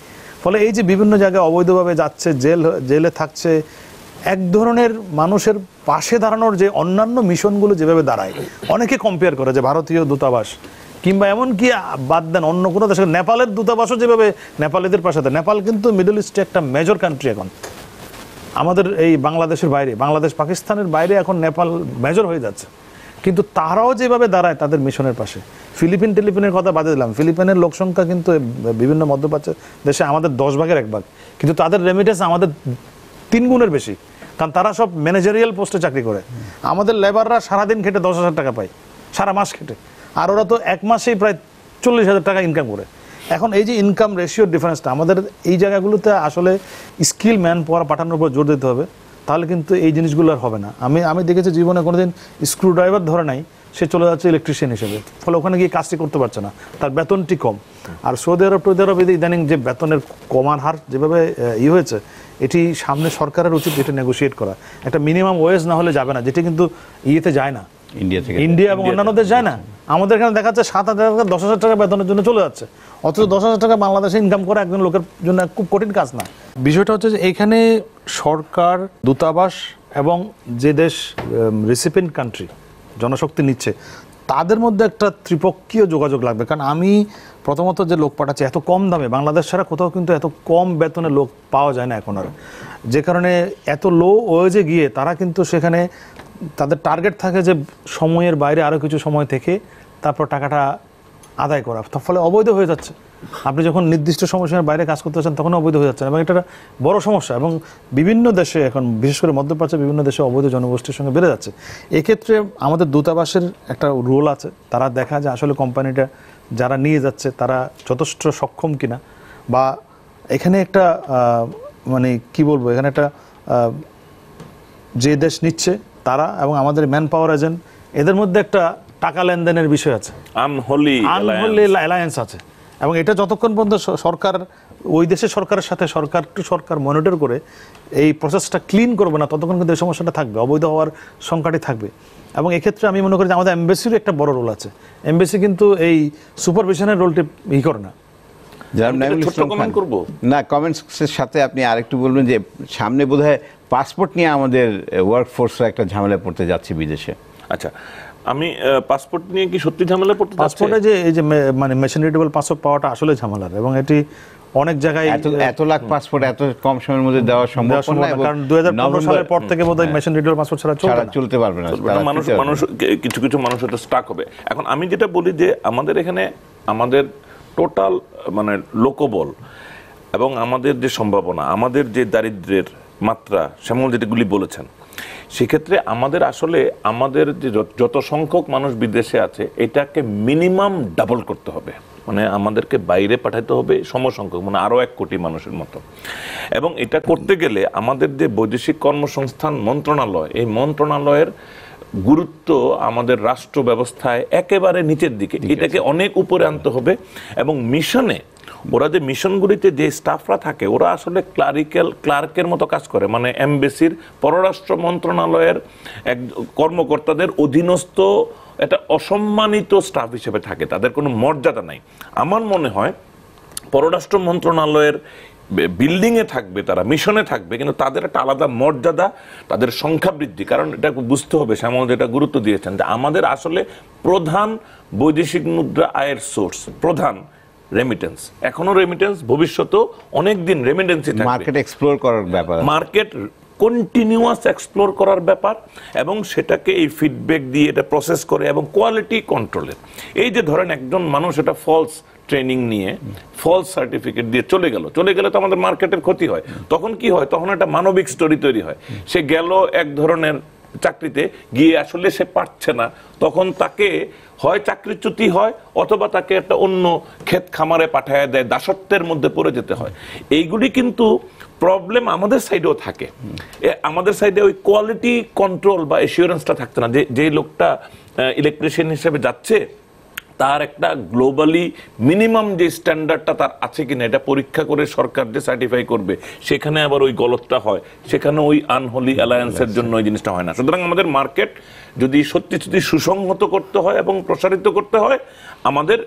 ফলে এই যে বিভিন্ন জায়গায় অবৈধভাবে যাচ্ছে, জেলে থাকছে, এক ধরনের মানুষের পাশে দাঁড়ানোর যে অন্যান্য মিশনগুলো যেভাবে দাঁড়ায়, অনেকে কম্পেয়ার করে যে ভারতীয় দূতাবাস কিংবা এমনকি বাদ দেন অন্য কোনো দেশে নেপালের দূতাবাসও যেভাবে নেপালিদের পাশে দেয়। নেপাল কিন্তু মিডল ইস্টে একটা মেজর কান্ট্রি এখন, আমাদের এই বাংলাদেশের বাইরে, বাংলাদেশ পাকিস্তানের বাইরে এখন নেপাল মেজর হয়ে যাচ্ছে। কিন্তু তারাও যেভাবে দাঁড়ায় তাদের মিশনের পাশে। টেলিফিনের কথা বাদে দিলাম, ফিলিপিনের লোক সংখ্যা কিন্তু বিভিন্ন মধ্যপ্রাচ্য দেশে আমাদের 10 ভাগের 1 ভাগ, কিন্তু তাদের রেমিটেন্স আমাদের 3 গুণের বেশি, কারণ তারা সব ম্যানেজারিয়াল পোস্টে চাকরি করে। আমাদের লেবাররা সারাদিন খেটে 10,000 টাকা পায়, সারা মাস খেটে, আর ওরা তো 1 মাসেই প্রায় 40,000 টাকা ইনকাম করে। এখন এই যে ইনকাম রেশিওর ডিফারেন্সটা, আমাদের এই জায়গাগুলোতে আসলে স্কিল ম্যান পাওয়ার পাঠানোর উপর জোর দিতে হবে, তাহলে কিন্তু এই জিনিসগুলো আর হবে না। আমি দেখেছি জীবনে কোনোদিন স্ক্রু ড্রাইভার ধরে নাই, সে চলে যাচ্ছে ইলেকট্রিশিয়ান হিসেবে, ফলে ওখানে গিয়ে কাজটি করতে পারছে না, তার বেতনটি কম। আর সৌদি আরব ইদানিং যে বেতনের কমার হার যেভাবে হয়েছে, এটি সামনে সরকারের উচিত এটা নেগোশিয়েট করা। একটা মিনিমাম ওয়েজ না হলে যাবে না, যেটা কিন্তু ইয়েতে যায় না, ইন্ডিয়া এবং অন্যান্য দেশ যায় না। আমাদের এখানে দেখা যাচ্ছে 7,000 টাকা 10,000 টাকা বেতনের জন্য চলে যাচ্ছে, অথচ 10,000 টাকা বাংলাদেশে ইনকাম করা একজন লোকের জন্য খুব কঠিন কাজ না। বিষয়টা হচ্ছে যে এখানে সরকার, দূতাবাস এবং যে দেশ রিসিপিয়েন্ট কান্ট্রি জনশক্তি নিচ্ছে, তাদের মধ্যে একটা ত্রিপক্ষীয় যোগাযোগ লাগবে। কারণ আমি প্রথমত যে লোক পাঠাচ্ছি এত কম দামে, বাংলাদেশ ছাড়া কোথাও কিন্তু এত কম বেতনে লোক পাওয়া যায় না এখন আর, যে কারণে এত লো ওয়েজে গিয়ে তারা কিন্তু সেখানে তাদের টার্গেট থাকে যে সময়ের বাইরে আরও কিছু সময় থেকে তারপর টাকাটা আদায় করা, ফলে অবৈধ হয়ে যাচ্ছে। আপনি যখন নির্দিষ্ট সময়ের বাইরে কাজ করতে চাচ্ছেন তখন অবৈধ হয়ে যাচ্ছে, এবং এটা বড় সমস্যা। এবং বিভিন্ন দেশে এখন, বিশেষ করে মধ্যপ্রাচ্যের বিভিন্ন দেশে অবৈধ জনগোষ্ঠীর সঙ্গে বেড়ে যাচ্ছে। এক্ষেত্রে আমাদের দূতাবাসের একটা রোল আছে, তারা দেখা যায় আসলে কোম্পানিটা যারা নিয়ে যাচ্ছে তারা যথেষ্ট সক্ষম কিনা, বা এখানে একটা মানে কি বলবো, এখানে একটা যে দেশ নিচ্ছে তারা এবং আমাদের ম্যান পাওয়ার এজেন্ট, এদের মধ্যে একটা টাকা লেনদেনের বিষয় আছে, আনহোলি অ্যালায়েন্স আছে। এবং এটা যতক্ষণ পর্যন্ত সরকার, ওই দেশের সরকারের সাথে সরকার মনিটর করে এই প্রসেসটা ক্লিন করবে না, ততক্ষণ কিন্তু এই সমস্যাটা থাকবে, অবৈধ হওয়ার সংখ্যাটি থাকবে। এবং এক্ষেত্রে আমি মনে করি যে আমাদের এমবেসিরও একটা বড় রোল আছে। এমবেসি কিন্তু এই সুপারভিশনের রোলটি করে না। না, কমেন্টসের সাথে আপনি আরেকটু বলবেন যে সামনে বোধহয় পাসপোর্ট নিয়ে আমাদের ওয়ার্কফোর্সরা একটা ঝামেলা পড়তে যাচ্ছে বিদেশে। আচ্ছা, আমি পাসপোর্ট নিয়ে কি সত্যি ঝামেলা পড়তে যাচ্ছে? পাসপোর্টে যে এই যে মানে মেশিন রিডেবল পাসপোর্ট পাওয়াটা আসলে ঝামেলার, এবং এটি অনেক জায়গায় এত লাখ পাসপোর্ট এত কম সময়ের মধ্যে দেওয়া সম্ভব না, কারণ 2015 সালের পর থেকে বোধহয় মেশিন রিডেবল পাসপোর্ট ছাড়া চলতে পারবে না। মানুষ কিছু মানুষ হয়তো স্টাক হবে। এখন আমি যেটা বলি যে আমাদের এখানে আমাদের টোটাল মানে লোকবল এবং আমাদের যে সম্ভাবনা, আমাদের যে দারিদ্র্যের মাত্রা, শ্যামল যেগুলি বলেছেন, সেক্ষেত্রে আমাদের আসলে আমাদের যে যত সংখ্যক মানুষ বিদেশে আছে এটাকে মিনিমাম ডাবল করতে হবে, মানে আমাদেরকে বাইরে পাঠাতে হবে সমসংখ্যক, মানে আরও 1 কোটি মানুষের মতো। এবং এটা করতে গেলে আমাদের যে বৈদেশিক কর্মসংস্থান মন্ত্রণালয়, এই মন্ত্রণালয়ের গুরুত্ব আমাদের রাষ্ট্র ব্যবস্থায় একেবারে নিচের দিকে, এটাকে অনেক উপরে আনতে হবে। এবং মিশনে ওরা যে মিশনগুলিতে যে স্টাফরা থাকে ওরা আসলে ক্লার্কের মতো কাজ করে, মানে এমবেসির পররাষ্ট্র মন্ত্রণালয়ের এক কর্মকর্তাদের অধীনস্থ একটা অসম্মানিত স্টাফ হিসেবে থাকে, তাদের কোনো মর্যাদা নাই। আমার মনে হয় পররাষ্ট্র মন্ত্রণালয়ের বিল্ডিংয়ে থাকবে, তারা মিশনে থাকবে, কিন্তু তাদের একটা আলাদা মর্যাদা, তাদের সংখ্যা বৃদ্ধি। কারণ এটা বুঝতে হবে, শ্যামল যেটা গুরুত্ব দিয়েছেন, যে আমাদের আসলে প্রধান বৈদেশিক মুদ্রা আয়ের সোর্স, প্রধান রেমিটেন্স, এখনো রেমিটেন্স, ভবিষ্যতেও অনেক দিন রেমিটেন্সই থাকবে। মার্কেট এক্সপ্লোর করার ব্যাপার, মার্কেট কন্টিনিউয়াস এক্সপ্লোর করার ব্যাপার, এবং সেটাকে এই ফিডব্যাক দিয়ে এটা প্রসেস করে এবং কোয়ালিটি কন্ট্রোলের। এই যে ধরেন একজন মানুষ এটা ফলস ট্রেনিং নিয়ে ফলস সার্টিফিকেট দিয়ে চলে গেলে তো আমাদের মার্কেটের ক্ষতি হয়। তখন কি হয়, তখন একটা মানবিক স্টোরি তৈরি হয়। সে গেল এক ধরনের চাকরিতে, গিয়ে আসলে সে পারছে না, তখন তাকে হয় চাকরিচ্যুতি হয় অথবা তাকে একটা অন্য ক্ষেত খামারে পাঠায় দেয়, দাসত্বের মধ্যে পড়ে যেতে হয়। এইগুলি কিন্তু প্রবলেম আমাদের সাইডেও থাকে। আমাদের সাইডে ওই কোয়ালিটি কন্ট্রোল বা এসিওরেন্সটা থাকছে না, যে লোকটা ইলেকট্রিশিয়ান হিসেবে যাচ্ছে তার একটা গ্লোবালি মিনিমাম যে স্ট্যান্ডার্ডটা তার আছে কিনা এটা পরীক্ষা করে সরকার যে সার্টিফাই করবে, সেখানে আবার ওই গলতটা হয়, সেখানে ওই আনহলি অ্যালায়েন্সের জন্য ওই জিনিসটা হয় না। সুতরাং আমাদের মার্কেট যদি সত্যি সুসংহত করতে হয় এবং প্রসারিত করতে হয়, আমাদের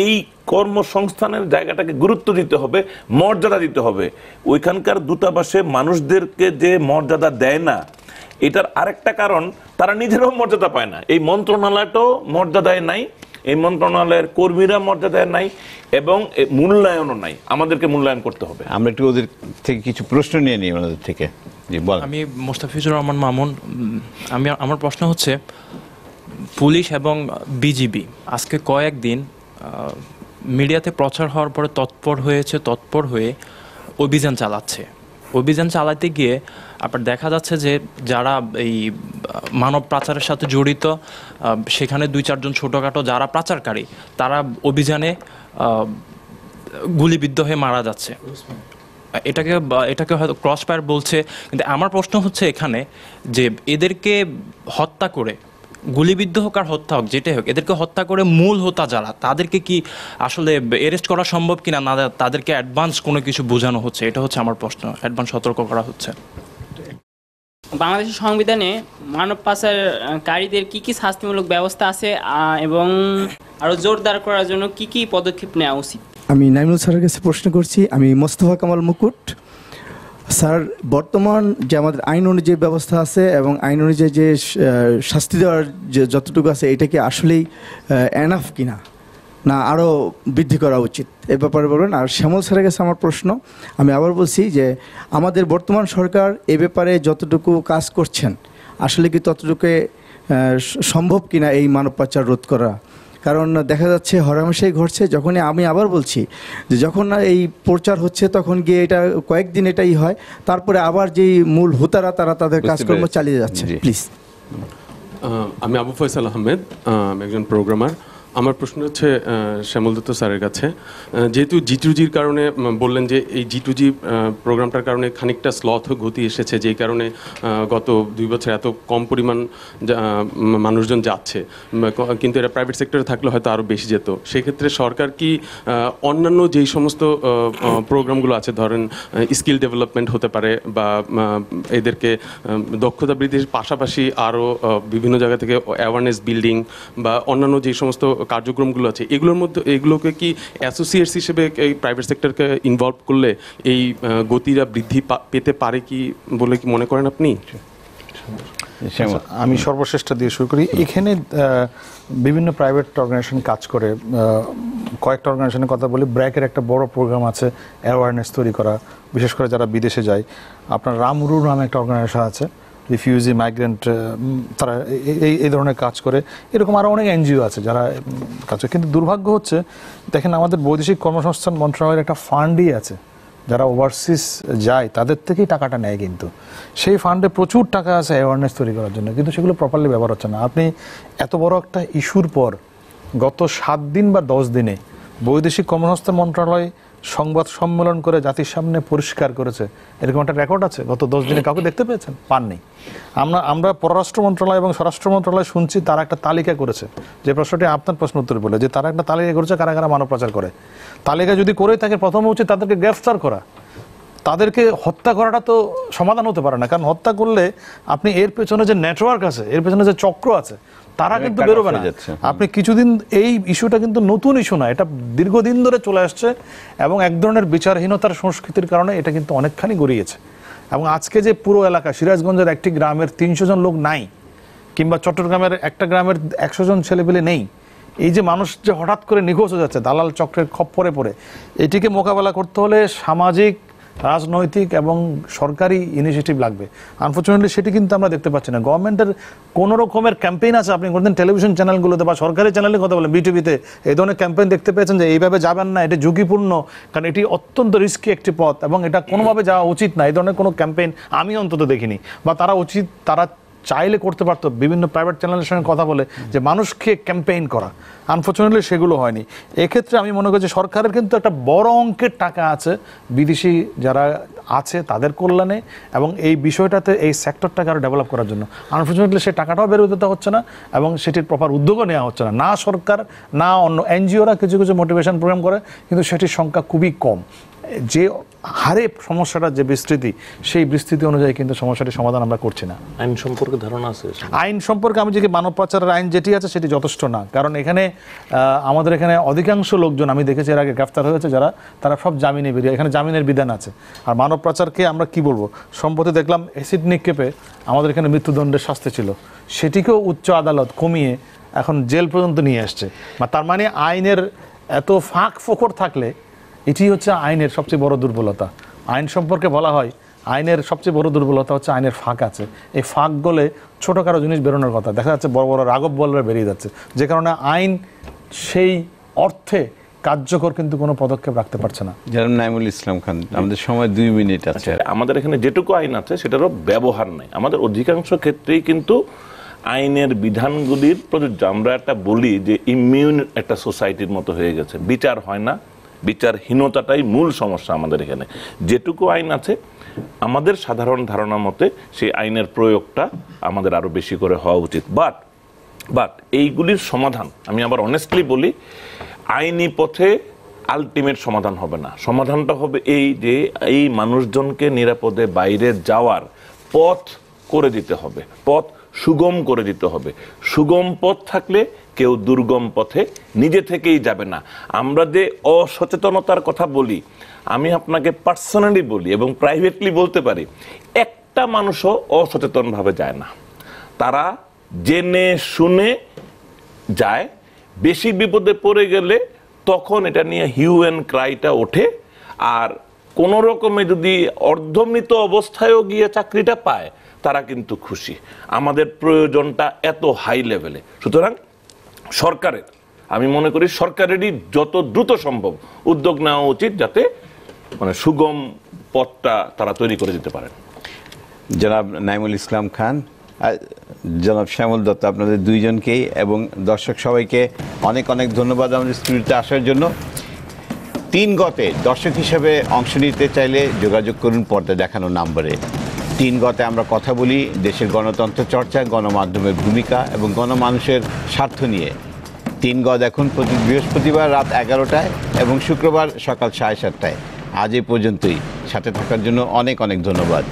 এই কর্মসংস্থানের জায়গাটাকে গুরুত্ব দিতে হবে, মর্যাদা দিতে হবে। ওইখানকার দূতাবাসে মানুষদেরকে যে মর্যাদা দেয় না, এটার আরেকটা কারণ তারা নিজেরাও মর্যাদা পায় না। এই মন্ত্রণালয়টাও মর্যাদায় নাই, এই মন্ত্রণালয়ের কর্মীরা মর্যাদায় নাই, এবং মূল্যায়নও নাই। আমাদেরকে মূল্যায়ন করতে হবে। আমরা একটু ওদের থেকে কিছু প্রশ্ন নিয়ে নিই ওনাদের থেকে। জি বল। আমি মোস্তাফিজুর রহমান মামুন। আমার প্রশ্ন হচ্ছে, পুলিশ এবং বিজিবি আজকে কয়েকদিন মিডিয়াতে প্রচার হওয়ার পরে তৎপর হয়ে অভিযান চালাচ্ছে। অভিযান চালাতে গিয়ে আপনার দেখা যাচ্ছে যে যারা এই মানব পাচারের সাথে জড়িত, সেখানে 2-4 জন ছোটোখাটো যারা পাচারকারী, তারা অভিযানে গুলিবিদ্ধ হয়ে মারা যাচ্ছে। এটাকে হয়তো ক্রস ফায়ার বলছে, কিন্তু আমার প্রশ্ন হচ্ছে এখানে যে এদেরকে হত্যা করে, গুলিবিদ্ধ হোক আর হত্যা হোক, যেটাই হোক, এদেরকে হত্যা করে মূল হোতা যারা, তাদেরকে কি আসলে অ্যারেস্ট করা সম্ভব কিনা, না তাদেরকে অ্যাডভান্স কোনো কিছু বোঝানো হচ্ছে? এটা হচ্ছে আমার প্রশ্ন। অ্যাডভান্স সতর্ক করা হচ্ছে? বাংলাদেশের সংবিধানে মানব পাচারকারীদের কি কি শাস্তিমূলক ব্যবস্থা আছে এবং আরো জোরদার করার জন্য কি কি পদক্ষেপ নেওয়া উচিত? আমি নাইমুল স্যারের কাছে প্রশ্ন করছি। আমি মোস্তফা কামাল মুকুট। স্যার, বর্তমান যে আমাদের আইন অনুযায়ী ব্যবস্থা আছে এবং আইন অনুযায়ী যে শাস্তি দেওয়ার যে যতটুকু আছে, এটা কি আসলেই এনাফ কিনা, না আরও বৃদ্ধি করা উচিত, এ ব্যাপারে বলবেন। আর শ্যামল স্যারের কাছে আমার প্রশ্ন, আমি আবার বলছি যে আমাদের বর্তমান সরকার এ ব্যাপারে যতটুকু কাজ করছেন, আসলে কি ততটুকু সম্ভব কিনা এই মানব পাচার রোধ করা? কারণ দেখা যাচ্ছে হরহামেশাই ঘটছে। যখনই আমি আবার বলছি যে যখন এই প্রচার হচ্ছে তখন গিয়ে এটা কয়েকদিন এটাই হয়, তারপরে আবার যেই মূল হোতারা তারা তাদের কাজকর্ম চালিয়ে যাচ্ছে। প্লিজ। আমি আবু ফয়সাল আহমেদ, আমি একজন প্রোগ্রামার। আমার প্রশ্ন হচ্ছে শ্যামল দত্ত স্যারের কাছে। যেহেতু G2Gর কারণে বললেন যে এই G2G প্রোগ্রামটার কারণে খানিকটা স্লথ গতি এসেছে, যেই কারণে গত 2 বছর এত কম পরিমাণ মানুষজন যাচ্ছে, কিন্তু এরা প্রাইভেট সেক্টরে থাকলে হয়তো আরও বেশি যেত। সেক্ষেত্রে সরকার কি অন্যান্য যেই সমস্ত প্রোগ্রামগুলো আছে, ধরেন স্কিল ডেভেলপমেন্ট হতে পারে, বা এদেরকে দক্ষতা বৃদ্ধির পাশাপাশি আরও বিভিন্ন জায়গা থেকে অ্যাওয়ারনেস বিল্ডিং বা অন্যান্য যে সমস্ত কার্যক্রমগুলো আছে, এগুলোকে কি অ্যাসোসিয়েটস হিসেবে এই প্রাইভেট সেক্টরকে ইনভলভ করলে এই গতিটা বৃদ্ধি পেতে পারে কি বলে কি মনে করেন আপনি? আমি সর্বশ্রেষ্ঠ দিয়ে শুরু করি। এখানে বিভিন্ন প্রাইভেট অর্গানাইজেশন কাজ করে। কয়েকটা অর্গানাইজেশনের কথা বলি। ব্র্যাকের একটা বড় প্রোগ্রাম আছে অ্যাওয়ারনেস তৈরি করা, বিশেষ করে যারা বিদেশে যায়। আপনার রামরু নামে একটা অর্গানাইজেশন আছে, রিফিউজি মাইগ্রেন্ট, তারা এই ধরনের কাজ করে। এরকম আরও অনেক এনজিও আছে যারা কাজ করে। কিন্তু দুর্ভাগ্য হচ্ছে, দেখেন আমাদের বৈদেশিক কর্মসংস্থান মন্ত্রণালয়ের একটা ফান্ডই আছে, যারা ওভারসিজ যায় তাদের থেকেই টাকাটা নেয়, কিন্তু সেই ফান্ডে প্রচুর টাকা আছে অ্যাওয়ারনেস তৈরি করার জন্য, কিন্তু সেগুলো প্রপারলি ব্যবহার হচ্ছে না। আপনি এত বড় একটা ইস্যুর পর গত 7 দিন বা 10 দিনে বৈদেশিক কর্মসংস্থান মন্ত্রণালয় সংবাদ সম্মেলন করে জাতির সামনে পরিষ্কার করেছে, এরকম একটা রেকর্ড আছে গত 10 দিনে? কাউকে দেখতে পেয়েছেন? পাননি। আমরা পররাষ্ট্র মন্ত্রণালয় এবং স্বরাষ্ট্র মন্ত্রণালয় শুনছি তারা একটা তালিকা করেছে, যে প্রশ্নটি আপনার প্রশ্ন উত্তরে বলে, যে তারা একটা তালিকা করেছে কারা কারা মানব পাচার করে। তালিকা যদি করে থাকে, প্রথম উচিত তাদেরকে গ্রেফতার করা। তাদেরকে হত্যা করাটা তো সমাধান হতে পারে না, কারণ হত্যা করলে আপনি এর পেছনে যে নেটওয়ার্ক আছে, এর পেছনে যে চক্র আছে, তারা কিন্তু বেরোবে না। আপনি কিছুদিন, এই ইস্যুটা কিন্তু নতুন ইস্যু না, এটা দীর্ঘদিন ধরে চলে আসছে এবং এক ধরনের বিচারহীনতার সংস্কৃতির কারণে এটা কিন্তু অনেকখানি গড়িয়েছে। এবং আজকে যে পুরো এলাকা, সিরাজগঞ্জের একটি গ্রামের 300 জন লোক নাই, কিংবা চট্টগ্রামের একটা গ্রামের 100 জন ছেলেপেলে নেই, এই যে মানুষ যে হঠাৎ করে নিখোঁজ হয়ে যাচ্ছে দালাল চক্রের খপ্পরে পড়ে, এটিকে মোকাবেলা করতে হলে সামাজিক, রাজনৈতিক এবং সরকারি ইনিশিয়েটিভ লাগবে। আনফর্চুনেটলি সেটি কিন্তু আমরা দেখতে পাচ্ছি না। গভর্নমেন্টের কোনো রকমের ক্যাম্পেইন আছে, আপনি কোনদিন টেলিভিশন চ্যানেলগুলোতে বা সরকারি চ্যানেলে কথা বলেন, বিটিভিতে এই ধরনের ক্যাম্পেইন দেখতে পেয়েছেন যে এইভাবে যাবেন না, এটি ঝুঁকিপূর্ণ, কারণ এটি অত্যন্ত রিস্কি একটি পথ এবং এটা কোনোভাবে যাওয়া উচিত না, এই ধরনের কোনো ক্যাম্পেইন আমি অন্তত দেখিনি। বা তারা চাইলে করতে পারতো, বিভিন্ন প্রাইভেট চ্যানেলের সঙ্গে কথা বলে যে মানুষকে ক্যাম্পেইন করা। আনফর্চুনেটলি সেগুলো হয়নি। এক্ষেত্রে আমি মনে করি যে সরকারের কিন্তু একটা বড় অঙ্কের টাকা আছে বিদেশি যারা আছে তাদের কল্যাণে এবং এই বিষয়টাতে, এই সেক্টরটাকে আরও ডেভেলপ করার জন্য। আনফর্চুনেটলি সেই টাকাটাও বের হতে হচ্ছে না এবং সেটির প্রপার উদ্যোগও নেওয়া হচ্ছে না। না সরকার, না অন্য এনজিওরা কিছু কিছু মোটিভেশন প্রোগ্রাম করে, কিন্তু সেটির সংখ্যা খুবই কম। যে হারে সমস্যাটা যে বিস্তৃতি, সেই বিস্তৃতি অনুযায়ী কিন্তু সমস্যাটির সমাধান আমরা করছি না। আইন সম্পর্কে ধারণা আছে? আইন সম্পর্কে আমি যে মানব পাচারের আইন যেটি আছে সেটি যথেষ্ট না, কারণ এখানে আমাদের এখানে অধিকাংশ লোকজন আমি দেখেছি এর আগে গ্রেফতার হয়েছে যারা, তারা সব জামিনে বেরিয়ে, এখানে জামিনের বিধান আছে। আর মানব পাচারকে আমরা কি বলবো, সম্প্রতি দেখলাম অ্যাসিড নিক্ষেপে আমাদের এখানে মৃত্যুদণ্ডের শাস্তি ছিল, সেটিকেও উচ্চ আদালত কমিয়ে এখন জেল পর্যন্ত নিয়ে আসছে। তার মানে আইনের এত ফাঁক ফোকর থাকলে, এটি হচ্ছে আইনের সবচেয়ে বড় দুর্বলতা। আইন সম্পর্কে বলা হয় আইনের সবচেয়ে বড় দুর্বলতা হচ্ছে আইনের ফাঁক আছে। এই ফাঁক গলে ছোটোখাটো জিনিস বেরোনোর কথা, দেখা যাচ্ছে বড় বড় রাঘব বলরা বেরিয়ে যাচ্ছে, যে কারণে আইন সেই অর্থে কার্যকর কিন্তু কোনো পদক্ষেপ রাখতে পারছে না। যেমন নাইমুল ইসলাম খান, আমাদের সময় 2 মিনিট আছে। আমাদের এখানে যেটুকু আইন আছে সেটারও ব্যবহার নাই। আমাদের অধিকাংশ ক্ষেত্রেই কিন্তু আইনের বিধানগুলির প্রযোজ্য। আমরা একটা বলি যে ইমিউন একটা সোসাইটির মতো হয়ে গেছে, বিচার হয় না, বিচারহীনতাটাই মূল সমস্যা আমাদের এখানে। যেটুকু আইন আছে আমাদের সাধারণ ধারণা মতে সেই আইনের প্রয়োগটা আমাদের আরও বেশি করে হওয়া উচিত। বাট এইগুলির সমাধান, আমি আবার অনেস্টলি বলি, আইনি পথে আলটিমেট সমাধান হবে না। সমাধানটা হবে এই যে এই মানুষজনকে নিরাপদে বাইরে যাওয়ার পথ করে দিতে হবে, পথ সুগম করে দিতে হবে। সুগম পথ থাকলে কেউ দুর্গম পথে নিজে থেকেই যাবে না। আমরা যে অসচেতনতার কথা বলি, আমি আপনাকে পার্সোনালি বলি এবং প্রাইভেটলি বলতে পারি, একটা মানুষও অসচেতনভাবে যায় না, তারা জেনে শুনে যায়। বেশি বিপদে পড়ে গেলে তখন এটা নিয়ে হিউ অ্যান্ড ক্রাইটা ওঠে, আর কোনো রকমে যদি অর্ধমৃত অবস্থায়ও গিয়ে চাকরিটা পায় তারা কিন্তু খুশি। আমাদের প্রয়োজনটা এত হাই লেভেলে। সুতরাং সরকারের, আমি মনে করি সরকারেরই যত দ্রুত সম্ভব উদ্যোগ নেওয়া উচিত, যাতে সুগম পথটা তারা তৈরি করে দিতে পারেন। জনাব নাইমুল ইসলাম খান, জনাব শ্যামল দত্ত, আপনাদের দুইজনকেই এবং দর্শক সবাইকে অনেক অনেক ধন্যবাদ আমাদের স্টুডিওতে আসার জন্য। 3 গতে দর্শক হিসেবে অংশ নিতে চাইলে যোগাযোগ করুন পর্দায় দেখানো নাম্বারে। 3 গতে আমরা কথা বলি দেশের গণতন্ত্র চর্চা, গণমাধ্যমের ভূমিকা এবং গণমানুষের স্বার্থ নিয়ে। 3 গত এখন প্রতি বৃহস্পতিবার রাত 11টায় এবং শুক্রবার সকাল 7:30টায়। আজ এই পর্যন্তই। সাথে থাকার জন্য অনেক অনেক ধন্যবাদ।